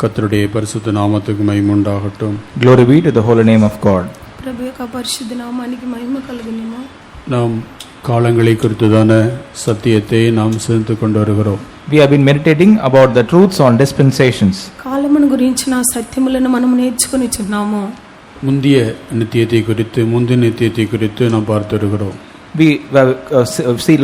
கர்த்தருடைய பரிசுத்த நாமத்துக்கு மகிமை உண்டாகட்டும். Glory be to the holy name of God. ప్రభు యొక్క పరిశుద్ధ నామానికి మహిమ కలుగును. நாம் காலங்களை குறித்ததான சத்தியத்தை நாம் சிந்தித்து கொண்டு வருகிறோம். We have been meditating about the truths on dispensations. కాలమును గురించిన సత్యములను మనం నేర్చుకొనిచున్నాము. முந்திய நித்தியத்தை குறித்து முந்தின நித்தியத்தை குறித்து நாம் பார்த்து வருகிறோம். We were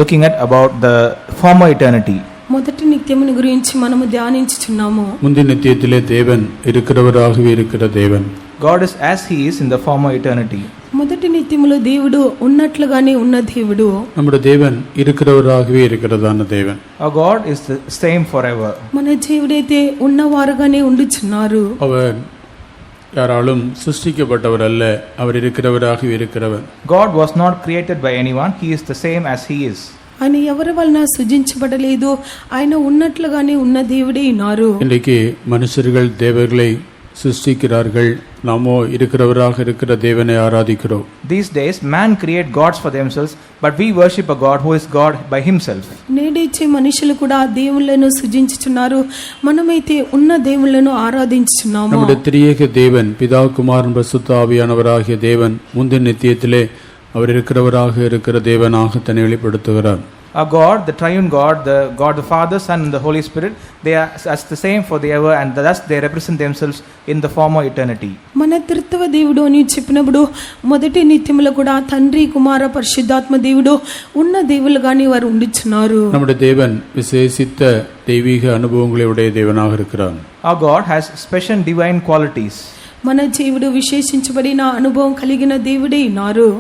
looking at about the former eternity. మొదటి నిత్యమును గురించి మనము ధ్యానించుచున్నాము. முந்தின நித்தியத்திலே தேவன் இருக்கிறவராகவே இருக்கிற தேவன். God is as he is in the former eternity. మొదటి నిత్యములో దేవుడు ఉన్నట్లుగానే ఉన్న దేవుడు. நம்முடைய தேவன் இருக்கிறவராகவே இருக்கிறதான தேவன். Our God is the same forever. మన దేవుడైతే ఉన్నవారుగానే ఉండుచున్నారు. அவர் யாராலும் சிருஷ்டிக்கப்பட்டவர் அல்ல, அவர் இருக்கிறவராகவே இருக்கிறவர். God was not created by anyone, he is the same as he is. ఆయన ఎవరి వలన సృజించబడలేదు, ఆయన ఉన్నట్లుగానే ఉన్న దేవుడే ఉన్నారు. இன்றைக்கு மனுஷர்கள் தேவர்களை சிருஷ்டிக்கிறார்கள், நாமோ இருக்கிறவராக இருக்கிற தேவனை ஆராதிக்கிறோம். These days man create gods for themselves, but we worship a God who is God by himself. నేడేచే మనుషులు కూడా దేవుళ్ళను సృజించుచున్నారు, మనమైతే ఉన్న దేవుళ్ళను ఆరాధించుచున్నాము. நம்முடைய திரியேக தேவன் பிதா குமாரன் பரிசுத்த ஆவியானவராகிய தேவன் முந்தின நித்தியத்திலே அவர் இருக்கிறவராக இருக்கிற தேவனாக தன்னை வெளிப்படுத்துகிறார். Our God, the triune God, the God the Father, Son and the Holy Spirit, they are as the same for the ever, and thus they represent themselves in the former eternity. మన త్రిత్వ దేవుడు అని చెప్పినప్పుడు మొదటి నిత్యములో కూడా తండ్రి కుమార పరిశుద్ధాత్మ దేవుడు ఉన్న దేవులుగానే వారు ఉండుచున్నారు. நம்முடைய தேவன் விசேஷித்த தெய்வீக அனுபவங்களை உடைய தேவனாக இருக்கிறார். Our God has special divine qualities. మన దేవుడు విశేషించబడిన అనుభవం కలిగిన దేవుడే ఉన్నారు.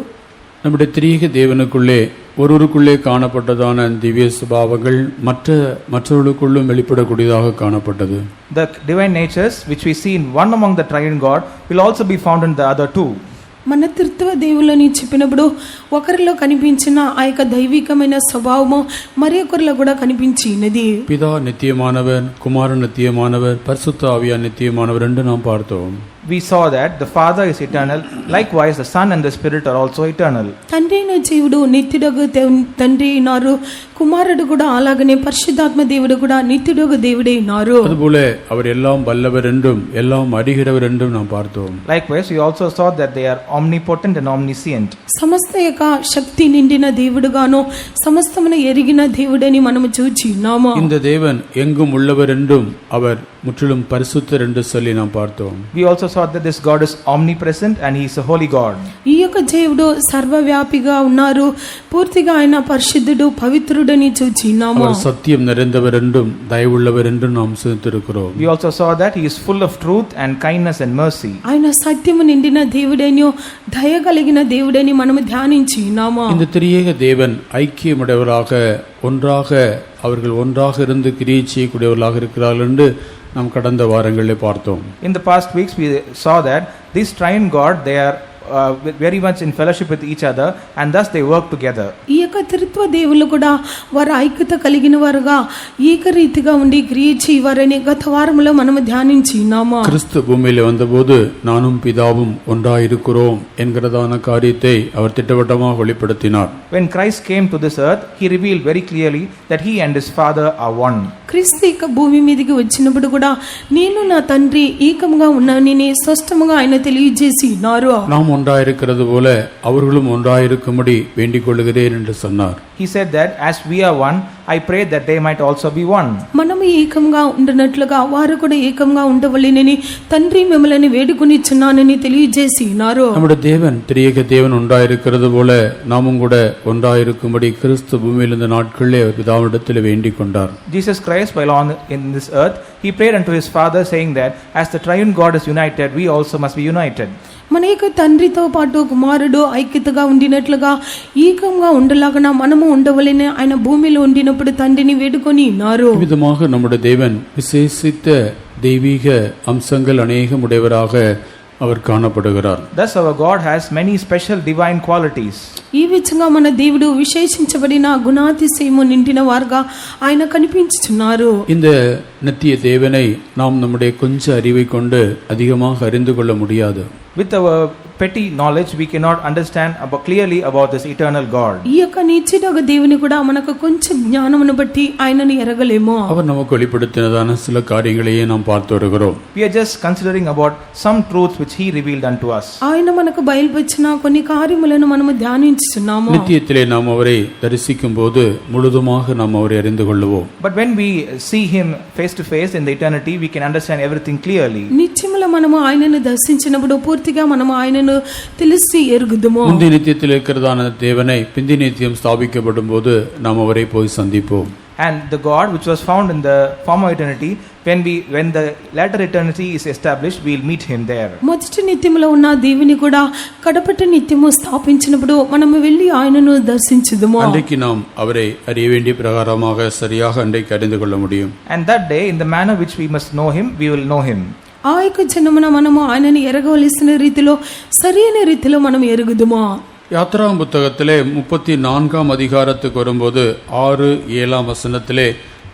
நம்முடைய திரியேக தேவனுக்குள்ளே ஒருவருக்குள்ளே காணப்பட்டதான திவ்ய சுபாவங்கள் மற்றவர்களுக்குள்ளும் வெளிப்படக்கூடியதாக காணப்பட்டது. The divine natures which we see in one among the triune God will also be found in the other two. మన త్రిత్వ దేవులని చెప్పినప్పుడు ఒకరిలో కనిపించిన ఆ యొక్క దైవికమైన స్వభావము మరి ఒకరిలో కూడా కనిపించినది. பிதா நித்தியமானவர், குமாரன் நித்தியமானவர், பரிசுத்த ஆவியார் நித்தியமானவர் என்று நாம் பார்த்தோம். We saw that the Father is eternal, likewise the Son and the Spirit are also eternal. తండ్రి అయిన జీవుడు నిత్యుడగు తండ్రి అయినారు, కుమారుడు కూడా అలాగనే పరిశుద్ధాత్మ దేవుడు కూడా నిత్యుడగు దేవుడే ఉన్నారు. அதுபோல அவர் எல்லாம் வல்லவர் என்றும் எல்லாம் அறிகிறவர் என்றும் நாம் பார்த்தோம். Likewise we also saw that they are omnipotent and omniscient. సమస్త యొక్క శక్తి నిండిన దేవుడుగాను సమస్తమును ఎరిగిన దేవుడని మనము చూచినాము. இந்த தேவன் எங்கும் உள்ளவர் என்றும் அவர் முற்றிலும் பரிசுத்தர் என்று சொல்லி நாம் பார்த்தோம். We also saw that this God is omnipresent and he is a holy God. ఈ యొక్క దేవుడు సర్వవ్యాపిగా ఉన్నారు, పూర్తిగా ఆయన పరిశుద్ధుడు పవిత్రుడని చూచినాము. அவர் சத்தியம் நிறைந்தவர் என்றும் தயவுள்ளவர் என்றும் நாம் சிந்தித்திருக்கிறோம். We also saw that he is full of truth and kindness and mercy. ఆయన సత్యము నిండిన దేవుడని దయ కలిగిన దేవుడని మనము ధ్యానించినాము. இந்த திரியேக தேவன் ஐக்கியமுடையவராக ஒன்றாக அவர்கள் ஒன்றாக இருந்து கிரியை செய்யக்கூடியவர்களாக இருக்கிறார்கள் என்று நாம் கடந்த வாரங்களில் பார்த்தோம். In the past weeks we saw that this triune God, they are very much in fellowship with each other and thus they work together. ఈ యొక్క త్రిత్వ దేవుళ్ళు కూడా వారు ఐక్యత కలిగిన వారుగా ఏకరీతిగా ఉండి క్రియ చేయవారని గత వారంలో మనము ధ్యానించినాము. கிறிஸ்து பூமியிலே வந்தபோது நானும் பிதாவும் ஒன்றாயிருக்கிறோம் என்கிறதான காரியத்தை அவர் திட்டவட்டமாக வெளிப்படுத்தினார். When Christ came to this earth, he revealed very clearly that he and his Father are one. క్రీస్తు యొక్క భూమి మీదకి వచ్చినప్పుడు కూడా నేను నా తండ్రి ఏకముగా ఉన్నానని స్పష్టంగా ఆయన తెలియజేసి ఉన్నారు. நாம் ஒன்றாயிருக்கிறது போல அவர்களும் ஒன்றாயிருக்கும்படி வேண்டிக் கொள்கிறேன் என்று சொன்னார். He said that as we are one, I pray that they might also be one. మనము ఏకంగా ఉండినట్లుగా వారు కూడా ఏకంగా ఉండవలెనని తండ్రి మిమ్మల్ని వేడుకొనిచున్నానని తెలియజేసి ఉన్నారు. நம்முடைய தேவன் திரியேக தேவன் ஒன்றாயிருக்கிறது போல நாமும் கூட ஒன்றாயிருக்கும்படி கிறிஸ்து பூமியில் இந்த நாட்களிலே அவர் பிதாவிடத்தில் வேண்டிக் கொண்டார். Jesus Christ, while on in this earth, he prayed unto his Father saying that as the triune God is united, we also must be united. మన యొక్క తండ్రితో పాటు కుమారుడు ఐక్యతగా ఉండినట్లుగా ఏకంగా ఉండలాగా మనము ఉండవలెని ఆయన భూమిలో ఉండినప్పుడు తండ్రిని వేడుకొని ఉన్నారు. விதமாக நம்முடைய தேவன் விசேஷித்த தெய்வீக அம்சங்கள் அநேகம் உடையவராக அவர் காணப்படுகிறார். Thus our God has many special divine qualities. ఈ విధంగా మన దేవుడు విశేషించబడిన గుణాతిశయము నిండిన వారుగా ఆయన కనిపించుచున్నారు. இந்த நித்திய தேவனை நாம் நம்முடைய கொஞ்ச அறிவை கொண்டு அதிகமாக அறிந்து கொள்ள முடியாது. With our petty knowledge, we cannot understand clearly about this eternal God. ఈ యొక్క నిశ్చితగా దేవుని కూడా మనకు కొంచెం జ్ఞానమును బట్టి ఆయనను ఎరగలేమో. அவர் நமக்கு வெளிப்படுத்தினதான சில காரியங்களையே நாம் பார்த்து வருகிறோம். We are just considering about some truths which he revealed unto us. ఆయన మనకు బయలుపరిచిన కొన్ని కార్యములను మనము ధ్యానించుచున్నాము. நித்தியத்திலே நாம் அவரை தரிசிக்கும்போது முழுதுமாக நாம் அவரை அறிந்து கொள்ளுவோம். But when we see him face to face in the eternity, we can understand everything clearly. నిత్యములో మనము ఆయనను దర్శించినప్పుడు పూర్తిగా మనము ఆయనను తెలిసి ఎరుగుదుము. முந்தி நித்தியத்தில் இருக்கிறதான தேவனை பிந்தி நித்தியம் ஸ்தாபிக்கப்படும் போது நாம் அவரை போய் சந்திப்போம். And the God which was found in the former eternity, when the latter eternity is established, we will meet him there. మొదటి నిత్యములో ఉన్న దేవుని కూడా కడపటి నిత్యము స్థాపించినప్పుడు మనము వెళ్ళి ఆయనను దర్శించుదుము. அன்றைக்கு நாம் அவரை அறிய வேண்டிய பிரகாரமாக சரியாக அன்றைக்கு அறிந்து கொள்ள முடியும். And that day, in the manner which we must know him, we will know him. ఆ యొక్క జన్మన మనము ఆయనను ఎరగవలసిన రీతిలో సరైన రీతిలో మనం ఎరుగుదుము. யாத்ராம் புத்தகத்திலே 34ஆம் அதிகாரத்துக்கு வரும்போது 6-7 வசனத்திலே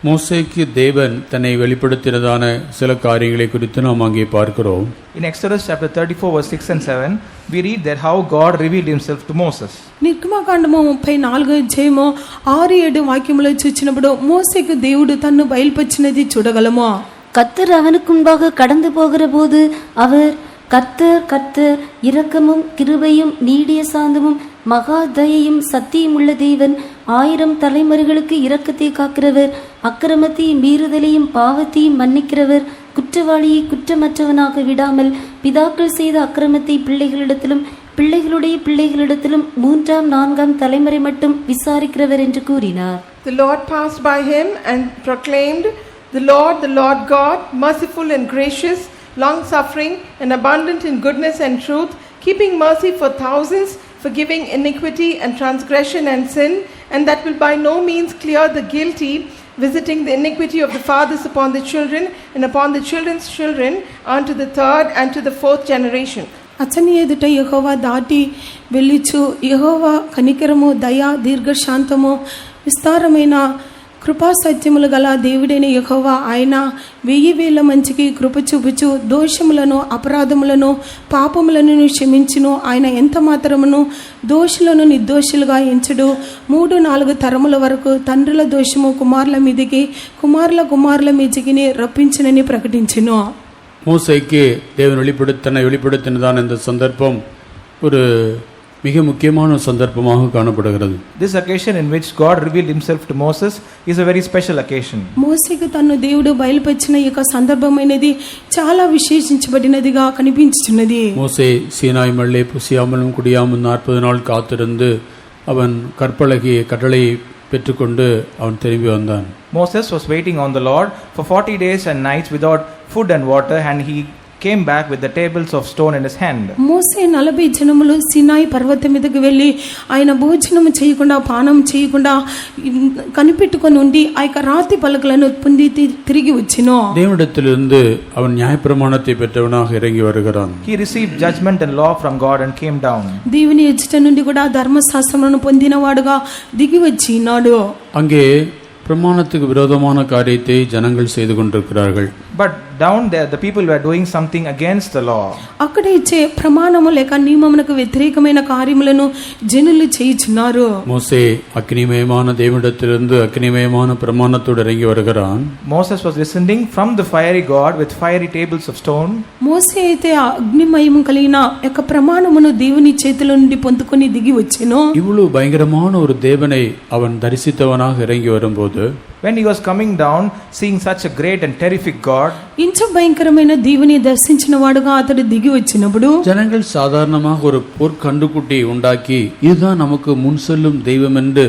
மோசேக்கு தேவன் தன்னை வெளிப்படுத்தினதான சில காரியங்களை குறித்து நாம் அங்கே பார்க்கிறோம். In Exodus chapter 34 verse 6 and 7, we read that how God revealed himself to Moses. నిర్గమకాండము 34 అధ్యాయము 6-7 వాక్యములో చూచినప్పుడు మోసేకు దేవుడు తన్ను బయలుపరిచినది చూడగలము. கர்த்தர் அவனுக்கு முன்பாக கடந்து போகிற போது அவர், கர்த்தர் கர்த்தர் இரக்கமும் கிருபையும் நீடிய சாந்தமும் மகா தயையும் சத்தியம் உள்ள தேவன், 1000 தலைமுறைகளுக்கு இரக்கத்தை காக்கிறவர், அக்கிரமத்தையும் மீறுதலையும் பாவத்தையும் மன்னிக்கிறவர், குற்றவாளியை குற்றமற்றவனாக விடாமல் பிதாக்கள் செய்த அக்கிரமத்தை பிள்ளைகளிடத்திலும் பிள்ளைகளுடைய பிள்ளைகளிடத்திலும் 3ஆம் 4ஆம் தலைமுறை மட்டும் விசாரிக்கிறவர் என்று கூறினார். The Lord passed by him and proclaimed, the Lord God, merciful and gracious, long-suffering and abundant in goodness and truth, keeping mercy for thousands, forgiving iniquity and transgression and sin, and that will by no means clear the guilty, visiting the iniquity of the fathers upon the children and upon the children's children unto the third and to the fourth generation. అతని ఎదుట యెహోవా దాటి వెళ్ళిచు, యెహోవా కనికరము దయ దీర్ఘశాంతము విస్తారమైన కృపా సత్యములు గల దేవుడైన యెహోవా ఆయన 1000 మందికి కృప చూపుచు దోషములను అపరాధములను పాపములను క్షమించును. ఆయన ఎంత మాత్రమును దోషులను నిర్దోషులుగా ఎంచుడు. 3-4 తరముల వరకు తండ్రుల దోషము కుమారుల మీదికి కుమారుల మీదికి రప్పించునని ప్రకటించెను. மோசேக்கு தேவன் தன்னை வெளிப்படுத்தினதான இந்த சந்தர்ப்பம் ஒரு மிக முக்கியமான சந்தர்ப்பமாக காணப்படுகிறது. This occasion in which God revealed himself to Moses is a very special occasion. మోసేకు తన్ను దేవుడు బయలుపరిచిన ఈ యొక్క సందర్భమైనది చాలా విశేషించబడినదిగా కనిపించుచున్నది. மோசே சீனாய் மலை புசியாமலும் குடியாமலும் 40 நாள் காத்திருந்து அவன் கற்பலகிய கட்டளை பெற்றுக்கொண்டு அவன் திரும்பி வந்தான். Moses was waiting on the Lord for 40 days and nights without food and water, and he came back with the tables of stone in his hand. మోసే 40 జనములు సినాయి పర్వతం మీదకి వెళ్ళి ఆయన భోజనం చేయకుండా పానం చేయకుండా కనిపెట్టుకొని ఉండి ఆ యొక్క రాతి పలకలను పొంది తిరిగి వచ్చిను. தேவனிடத்திலிருந்து அவன் நியாயப்பிரமாணத்தை பெற்றவனாக இறங்கி வருகிறான். He received judgment and law from God and came down. దేవుని ఎదుట నుండి కూడా ధర్మశాస్త్రములను పొందినవాడుగా దిగి వచ్చినాడు. அங்கே பிரமாணத்துக்கு விரோதமான காரியத்தை ஜனங்கள் செய்து கொண்டிருக்கிறார்கள். But down there the people were doing something against the law. అక్కడ ఇచ్చే ప్రమాణము లేక నియమమునకు వ్యతిరేకమైన కార్యములను జనులు చేయుచున్నారు. மோசே அக்னிமயமான தேவனிடத்திலிருந்து அக்னிமயமான பிரமாணத்தோடு இறங்கி வருகிறான். Moses was descending from the fiery God with fiery tables of stone. మోసే అయితే అగ్నిమయము కలిగిన యొక్క ప్రమాణమును దేవుని చేతిలో నుండి పొందుకొని దిగి వచ్చెను. இவ்வளவு பயங்கரமான ஒரு தேவனை அவன் தரிசித்தவனாக இறங்கி வரும்போது, when he was coming down seeing such a great and terrific God, ఇంత భయంకరమైన దేవుని దర్శించిన వాడుగా అతడు దిగి వచ్చినప్పుడు ஜனங்கள் சாதாரணமாக ஒரு பொற்கண்டுக்குட்டி உண்டாக்கி இதுதான் நமக்கு முன் செல்லும் தெய்வம் என்று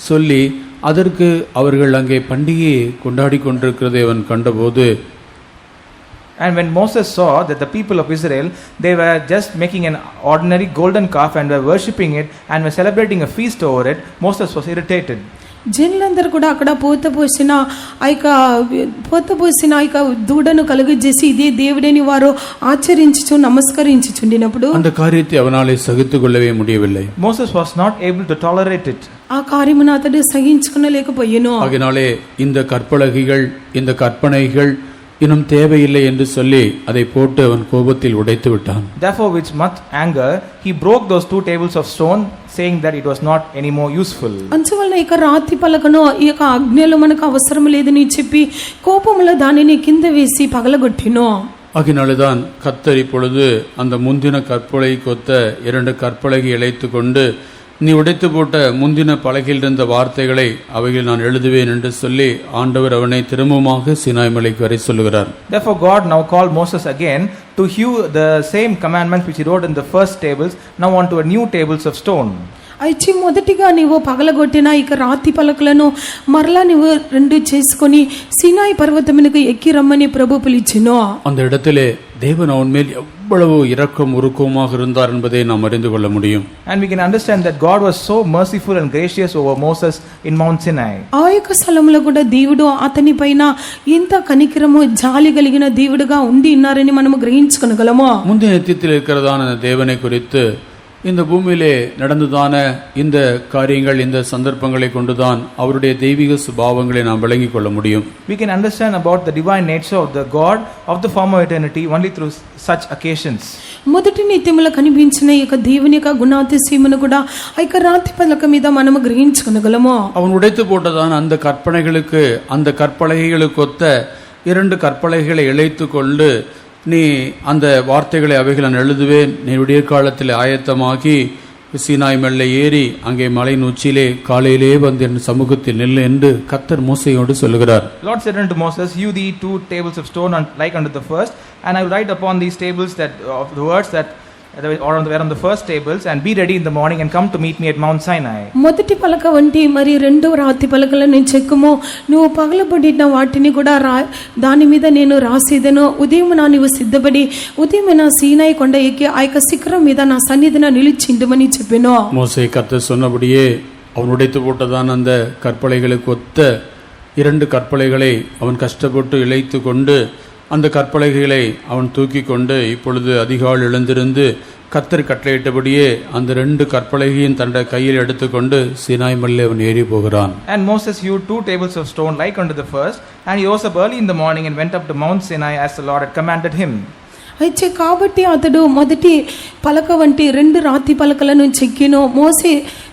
சொல்லி அதற்கு அவர்கள் அங்கே பண்டிகையை கொண்டாடி கொண்டிருக்கிறதை அவன் கண்டபோது, and when Moses saw that the people of Israel, they were just making an ordinary golden calf and were worshipping it and were celebrating a feast over it, Moses was irritated. జనులందరూ కూడా అక్కడ పోత పోసిన ఆ యొక్క దూడను కలుగజేసి ఇదే దేవుడని వారు ఆచరించుచు నమస్కరించుచుండినప్పుడు அந்த காரியத்தை அவனாலே சகித்துக் கொள்ளவே முடியவில்லை. Moses was not able to tolerate it. ఆ కార్యమును అతడు సహించుకొనలేకపోయెను. ஆகையினாலே இந்த கற்பலகைகள், இந்த கற்பனைகள் இன்னும் தேவையில்லை என்று சொல்லி அதை போட்டு அவன் கோபத்தில் உடைத்து விட்டான். Therefore, with much anger, he broke those 2 tables of stone, saying that it was not any more useful. అంచువలన ఇక రాతి పలకను ఈ యొక్క అగ్నిలో మనకు అవసరం లేదని చెప్పి కోపములో దానిని కింద వేసి పగలగొట్టినో. ஆகினால்தான் கர்த்தர் இப்பொழுது அந்த முந்தின கற்பலை கொத்த 2 கற்பலகை இழைத்து கொண்டு நீ உடைத்து போட்ட முந்தின பலகையில் இருந்த வார்த்தைகளை அவைகள் நான் எழுதுவேன் என்று சொல்லி ஆண்டவர் அவனை திரும்பமாக சீனாய் மலைக்கு வரை சொல்லுகிறார். Therefore God now called Moses again to hew the same commandments which he wrote in the first tables now onto a new tables of stone. అయితే మొదటిగా నీవు పగలగొట్టిన ఇక రాతి పలకలను మరలా నీవు 2 చేసుకొని సీనాయి పర్వతం మీదకు ఎక్కి రమ్మని ప్రభు పిలిచెను. அந்த இடத்திலே தேவன் அவன் மேல் எவ்வளவு இரக்கம் உருக்கமாக இருந்தார் என்பதை நாம் அறிந்து கொள்ள முடியும். And we can understand that God was so merciful and gracious over Moses in Mount Sinai. ఆ యొక్క స్థలంలో కూడా దేవుడు అతని పైన ఎంత కనికరము జాలి కలిగిన దేవుడుగా ఉండి ఉన్నారని మనము గ్రహించుకొనగలము. முந்தைய நித்தியத்தில் இருக்கிறதான தேவனை குறித்து இந்த பூமியிலே நடந்ததான இந்த காரியங்கள் இந்த சந்தர்ப்பங்களை கொண்டுதான் அவருடைய தெய்வீக சுபாவங்களை நாம் விளங்கிக் கொள்ள முடியும். We can understand about the divine nature of the God of the former eternity only through such occasions. మొదటి నిత్యములో కనిపించిన ఈ యొక్క దేవుని యొక్క గుణాతిశయమును కూడా ఆ యొక్క రాతి పలక మీద మనము గ్రహించుకొనగలము. அவன் உடைத்து போட்டதான அந்த கற்பனைகளுக்கு அந்த கற்பலகைகளுக்கு ஒத்த 2 கற்பலகைகளை இழைத்து கொண்டு நீ அந்த வார்த்தைகளை அவைகள் நான் எழுதுவேன், நீ விடிய காலத்தில் ஆயத்தமாகி சீனாய் மலை ஏறி அங்கே மலையின் உச்சியிலே காலையிலே வந்து என் சமூகத்தில் நில்லு என்று கர்த்தர் மோசேயோடு சொல்லுகிறார். Lord said unto Moses, hew thee 2 tables of stone like unto the first, and I will write upon these tables that of the words that were on the first tables, and be ready in the morning and come to meet me at Mount Sinai. మొదటి పలక వంటి మరి 2 రాతి పలకలను చెక్కుము, నువ్వు పగలబడిన వాటిని కూడా దాని మీద నేను రాసేదను. ఉదయం నీవు సిద్ధపడి ఉదయం నా సీనాయి కొండ ఎక్కి ఆ యొక్క శిఖరం మీద నా సన్నిధిన నిలిచిండుమని చెప్పెను. மோசே கர்த்தர் சொன்னபடியே அவன் உடைத்து போட்டதான அந்த கற்பலைகளுக்கு ஒத்த 2 கற்பலைகளை அவன் கஷ்டப்பட்டு இழைத்து கொண்டு அந்த கற்பலகைகளை அவன் தூக்கி கொண்டு இப்பொழுது அதிகாலை எழுந்திருந்து கர்த்தர் கட்டளையிட்டபடியே அந்த 2 கற்பலகையும் தன்னுடைய கையில் எடுத்துக்கொண்டு சீனாய் மலையில் அவன் ஏறி போகிறான். And Moses hewed 2 tables of stone like unto the first, and he rose up early in the morning and went up to Mount Sinai as the Lord had commanded him. అయితే కాబట్టి అతడు మొదటి పలక వంటి 2 రాతి పలకలను చెక్కిను. మోసే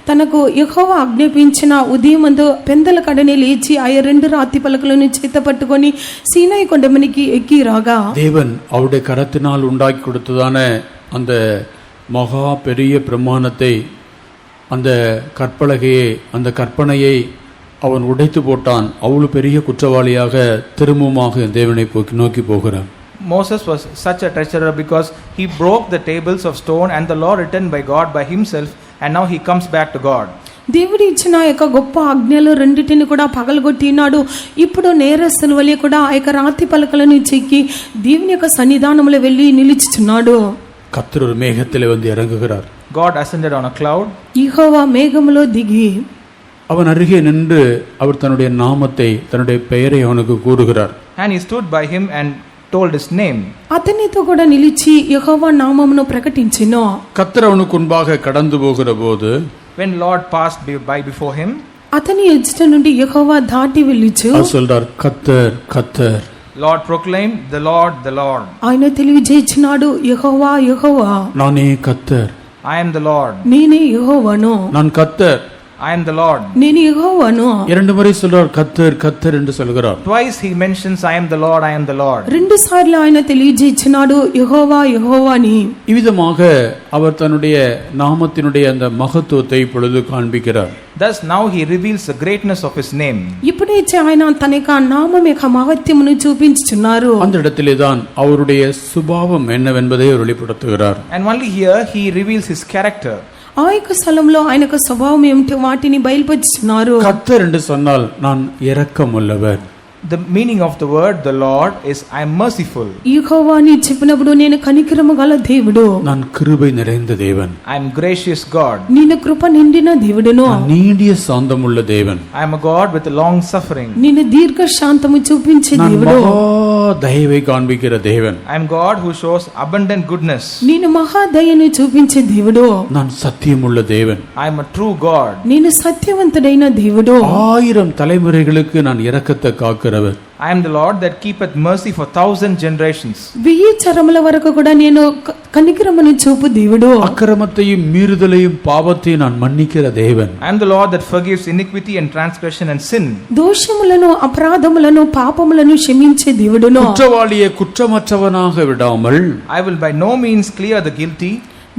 తనకు యెహోవా ఆజ్ఞాపించిన ఉదయమందు పెందల కడనే లేచి ఆ 2 రాతి పలకలను చేత పట్టుకొని సీనాయి కొండ మీదకి ఎక్కి రాగా தேவன் அவருடைய கரத்தினால் உண்டாக்கி கொடுத்ததான அந்த மகா பெரிய பிரமாணத்தை அந்த கற்பலகையை அந்த கற்பனையை அவன் உடைத்து போட்டான். அவ்வளவு பெரிய குற்றவாளியாக திரும்பமாக தேவனை நோக்கி போகிறான். Moses was such a treasurer because he broke the tables of stone and the law written by God by himself, and now he comes back to God. దేవుడు ఇచ్చిన యొక్క గొప్ప ఆజ్ఞలు 2టిని కూడా పగలగొట్టినాడు. ఇప్పుడు నేరస్తుల వలె కూడా ఆ యొక్క రాతి పలకలను చెక్కి దేవుని యొక్క సన్నిధానములో వెళ్ళి నిలిచిచున్నాడు. கர்த்தர் ஒரு மேகத்திலே வந்து இறங்குகிறார். God ascended on a cloud. యెహోవా మేఘములో దిగి அவன் அருகே நின்று அவர் தன்னுடைய நாமத்தை தன்னுடைய பெயரை அவனுக்கு கூறுகிறார். And he stood by him and told his name. అతనితో కూడా నిలిచి యెహోవా నామమును ప్రకటించెను. கர்த்தர் அவனுக்கு முன்பாக கடந்து போகிற போது When Lord passed by before him, అతని ఎదుట నుండి యెహోవా దాటి వెళ్ళుచు அவர் சொல்றார், கர்த்தர் கர்த்தர். Lord proclaimed, the Lord, the Lord. ఆయన తెలియజేసినాడు, యెహోవా యెహోవా நானே கர்த்தர், I am the Lord. నేనే యెహోవాను, நான் கர்த்தர். I am the Lord. నేను యెహోవాను. 2 முறை சொல்றார் கர்த்தர் கர்த்தர் என்று சொல்கிறார். Twice he mentions, I am the Lord, I am the Lord. 2 సార్లు ఆయన తెలియజేసినాడు, యెహోవా యెహోవా అని. இவ்விதமாக அவர் தன்னுடைய நாமத்தினுடைய அந்த மகத்துவத்தை இப்பொழுது காண்பிக்கிறார். Thus now he reveals the greatness of his name. ఇప్పుడైతే ఆయన తన యొక్క నామం యొక్క మహత్యమును చూపించుచున్నారు. அந்த இடத்திலே தான் அவருடைய சுபாவம் என்னவென்பதை அவர் வெளிப்படுத்துகிறார். And only here he reveals his character. ఆ యొక్క స్థలంలో ఆయన యొక్క స్వభావం ఏమిటో వాటిని బయలుపరుచున్నారు. கர்த்தர் என்று சொன்னால் நான் இரக்கமுள்ளவர். The meaning of the word the Lord is I am merciful. యెహోవా అని చెప్పినప్పుడు నేను కనికరము గల దేవుడు, நான் கிருபை நிறைந்த தேவன், I am gracious God. నేను కృప నిండిన దేవుడును, நான் நீடிய சாந்தமுள்ள தேவன், I am a God with long suffering. నేను దీర్ఘ శాంతము చూపించే நான் దేవుడు, மகா தயவை காண்பிக்கிற தேவன், I am God who shows abundant goodness. నేను మహాదయను చూపించే దేవుడు, நான் சத்தியமுள்ள தேவன், I am a true God. నేను సత్యవంతుడైన దేవుడు, 1000 தலைமுறைகளுக்கு நான் இரக்கத்தை காக்கிறவர். I am the Lord that keepeth mercy for 1,000 generations. 1000 తరముల వరకు కూడా నేను కనికరమును చూపు దేవుడు. அக்கிரமத்தையும் மீறுதலையும் பாவத்தையும் நான் மன்னிக்கிற தேவன். I am the Lord that forgives iniquity and transgression and sin. దోషములను అపరాధములను పాపములను క్షమించే దేవుడును. குற்றவாளியை குற்றமற்றவனாக விடாமல் I will by no means clear the guilty.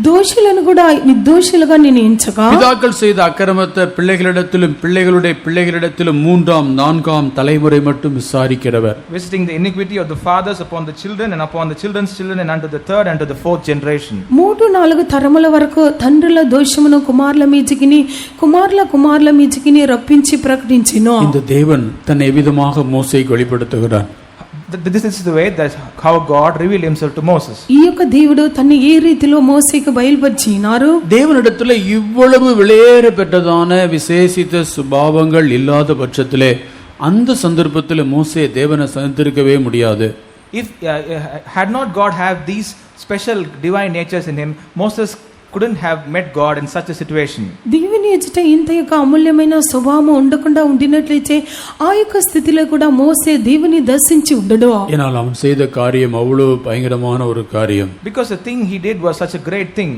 దోషులను కూడా నిర్దోషులుగా నేను ఎంచగా பிதாக்கள் செய்த அக்கிரமத்தை பிள்ளைகளிடத்திலும் பிள்ளைகளுடைய பிள்ளைகளிடத்திலும் 3ஆம் 4ஆம் தலைமுறை மட்டும் விசாரிக்கிறவர். Visiting the iniquity of the fathers upon the children and upon the children's children and unto the third and to the fourth generation. 3-4 తరముల వరకు తండ్రుల దోషమును కుమారుల మీదికిని కుమారుల మీదికిని రప్పించి ప్రకటించెను. இந்த தேவன் தன்னை எவ்விதமாக மோசேக்கு வெளிப்படுத்துகிறார். This is the way that how God revealed himself to Moses. ఈ యొక్క దేవుడు తన్ని ఏ రీతిలో మోసేకు బయలుపరిచినారు? தேவனிடத்தில் இவ்வளவு விலையேற பெற்றதான விசேஷித்த சுபாவங்கள் இல்லாத பட்சத்திலே அந்த சந்தர்ப்பத்தில் மோசே தேவனை சந்திருக்கவே முடியாது. If had not God have these special divine natures in him, Moses couldn't have met God in such a situation. దేవుని ఎదుట ఇంత యొక్క అమూల్యమైన స్వభావం ఉండకుండా ఉండినట్లయితే ఆ యొక్క స్థితిలో కూడా మోసే దేవుని దర్శించి ఉండడు. ஏனால் அவன் செய்த காரியம் அவ்வளவு பயங்கரமான ஒரு காரியம். Because the thing he did was such a great thing.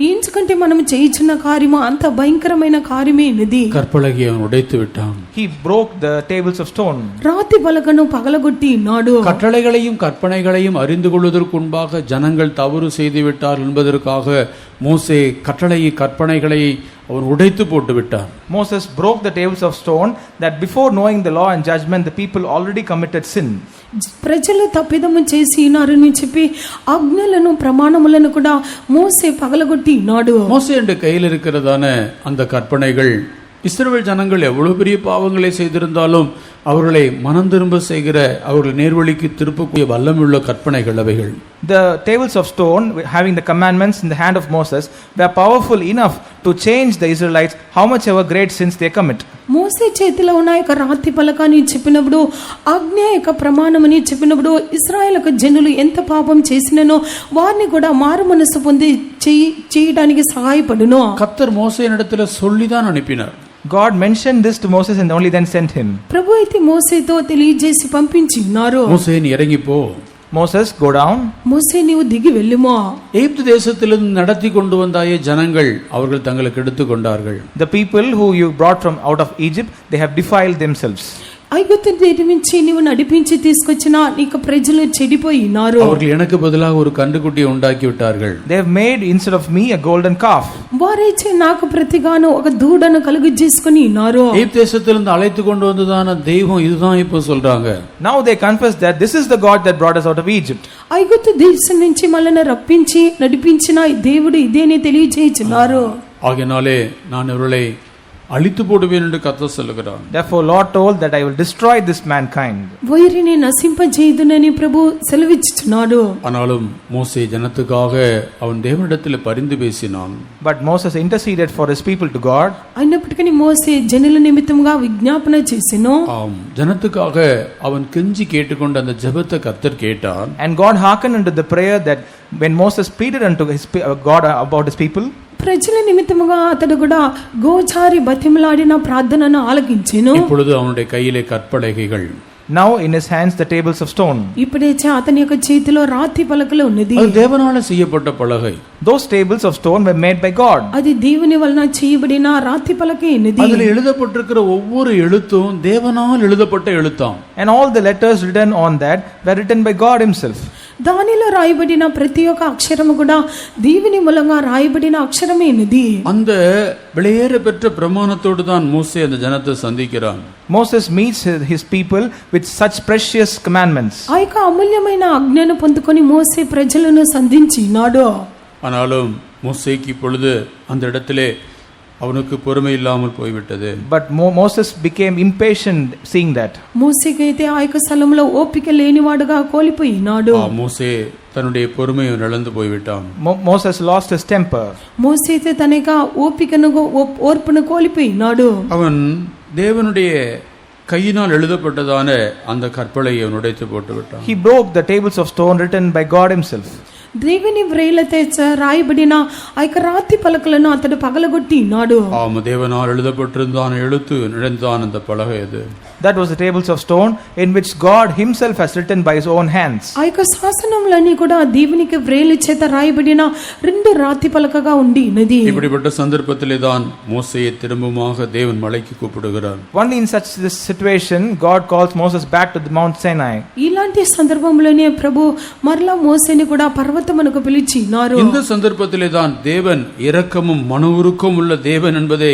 ఎందుకంటే మనం చేయించిన కార్యము అంత భయంకరమైన కార్యమే ఇది. கற்பலகை அவன் உடைத்து விட்டான். He broke the tables of stone. రాతి పలకను పగలగొట్టి నాడు. கட்டளைகளையும் கற்பனைகளையும் அறிந்து கொள்வதற்கு முன்பாக ஜனங்கள் தவறு செய்து விட்டார் என்பதற்காக மோசே கற்பனைகளை அவன் உடைத்து போட்டு விட்டான். Moses broke the tables of stone that before knowing the law and judgment the people already committed sin. ప్రజలు తప్పిదము చేసినారని చెప్పి ఆజ్ఞలను ప్రమాణములను కూడా మోసే పగలగొట్టి నాడు. மோசேயுடைய கையில் இருக்கிறதான அந்த கற்பனைகள் இஸ்ரவேல் ஜனங்கள் எவ்வளவு பெரிய பாவங்களை செய்திருந்தாலும் அவர்களை மனம் திரும்ப செய்கிற அவர்கள் நேர்வழிக்கு திருப்பக்கூடிய வல்லமையுள்ள கற்பனைகள் அவைகள். The tables of stone having the commandments in the hand of Moses were powerful enough to change the Israelites how much ever great sins they commit. మోసే చేతిలో ఉన్న యొక్క రాతి పలకాన్ని చెప్పినప్పుడు ఆజ్ఞ యొక్క ప్రమాణమని చెప్పినప్పుడు ఇశ్రాయేలు జనులు ఎంత పాపం చేసిననో వారిని కూడా మారు మనసు పొంది చేయడానికి సహాయపడును. கர்த்தர் மோசேயினிடத்தில் சொல்லிதான் அனுப்பினார். God mentioned this to Moses and only then sent him. ప్రభు అయితే మోసేతో తెలియజేసి పంపించినారు. மோசே நீ இறங்கி போ. Moses, go down. మోసే నీవు దిగి వెళ్ళుమో. எகிப்து தேசத்திலிருந்து நடத்தி கொண்டு வந்தாயே ஜனங்கள் அவர்கள் தங்களுக்கு எடுத்துக் கொண்டார்கள். The people who you brought from out of Egypt, they have defiled themselves. ఐగుప్తు దేశం నుంచి నీవు నడిపించి తీసుకొచ్చిన నీకు ప్రజలు చెడిపోయినారు. அவர்கள் எனக்கு பதிலாக ஒரு கன்றுக்குட்டியை உண்டாக்கி விட்டார்கள். They have made instead of me a golden calf. వారైతే నాకు ప్రతిగాను ఒక దూడను కలుగు చేసుకుని ఉన్నారు. எகிப்து தேசத்திலிருந்து அழைத்து கொண்டு வந்ததான தெய்வம் இதுதான் இப்ப சொல்றாங்க. Now they confess that this is the God that brought us out of Egypt. ఐగుప్తు దేశం నుంచి మనల్ని రప్పించి నడిపించిన దేవుడు ఇదేని తెలియజేస్తున్నారు. ஆகையினாலே நான் இவர்களை அழித்து போடுவேன் என்று கர்த்தர் சொல்லுகிறார். Therefore Lord told that I will destroy this mankind. వీరిని నశింపజేయుదునని ప్రభు సెలవిచ్చుచున్నాడు. ஆனாலும் மோசே ஜனத்துக்காக அவன் தேவனிடத்தில் பரிந்து பேசினான். But Moses interceded for his people to God. అయినప్పటికీ మోసే జనుల నిమిత్తముగా విజ్ఞాపన చేసెను. ஆம், ஜனத்துக்காக அவன் கெஞ்சி கேட்டுக்கொண்ட அந்த ஜெபத்தை கர்த்தர் கேட்டார். And God hearkened unto the prayer that when Moses pleaded unto his God about his people. ప్రజల నిమిత్తముగా అతడు కూడా గోచారి బతిమలాడిన ప్రార్థనను ఆలకించెను. இப்பொழுது அவனுடைய கையிலே கற்பலகைகள். Now in his hands the tables of stone. ఇప్పుడైతే అతని యొక్క చేతిలో రాతి పలకలు ఉన్నది. அது தேவனால செய்யப்பட்ட பலகை. Those tables of stone were made by God. అది దేవుని వలన చేయబడిన రాతి పలకే ఉన్నది. அதில் எழுதப்பட்டிருக்கிற ஒவ்வொரு எழுத்தும் தேவனால் எழுதப்பட்ட எழுத்தாம். And all the letters written on that were written by God himself. దానిలో రాయబడిన ప్రతి ఒక్క అక్షరము కూడా దేవుని మూలంగా రాయబడిన అక్షరమే ఉన్నది. அந்த விலையேற பெற்ற பிரமாணத்தோடு தான் மோசே அந்த ஜனத்தை சந்திக்கிறான். Moses meets his people with such precious commandments. ఆ యొక్క అమూల్యమైన ఆజ్ఞను పొందుకొని మోసే ప్రజలను సంధించినాడు. ஆனாலும் மோசேக்கு இப்பொழுது அந்த இடத்திலே அவனுக்கு பொறுமை இல்லாமல் போய்விட்டது. But Moses became impatient seeing that. మోసేకి అయితే ఆ యొక్క స్థలంలో ఓపిక లేనివాడుగా కోల్పోయినాడు. மோசே தன்னுடைய பொறுமையை இழந்து போய்விட்டான். Moses lost his temper. మోసే అయితే తన యొక్క ఓర్పును కోల్పోయినాడు. அவன் தேவனுடைய கையினால் எழுதப்பட்டதான அந்த கற்பலையை அவன் உடைத்து போட்டு விட்டான். He broke the tables of stone written by God himself. దేవుని వ్రేలతో రాయబడిన ఆ యొక్క రాతి పలకలను అతడు పగలగొట్టినాడు. தேவனால் எழுதப்பட்டிருந்தான் எழுத்து நிழந்தான் அந்த பலகை அது. that was the tables of stone in which God himself has written by his own hands. ఆ యొక్క శాసనములన్నీ కూడా దేవునికి వ్రేలి చేత రాయబడిన రెండు రాతి పలకగా ఉండి ఉన్నది. இப்படிப்பட்ட சந்தர்ப்பத்திலே தான் மோசேயை திரும்பமாக தேவன் மலைக்கு கூப்பிடுகிறார். Only in such this situation God calls Moses back to the Mount Sinai. ఇలాంటి సందర్భంలోనే ప్రభు మరలా మోసేని కూడా పర్వతమునకు పిలిచినారు. இந்த சந்தர்ப்பத்திலே தான் தேவன் இரக்கமும் மனவுருக்கம் உள்ள தேவன் என்பதை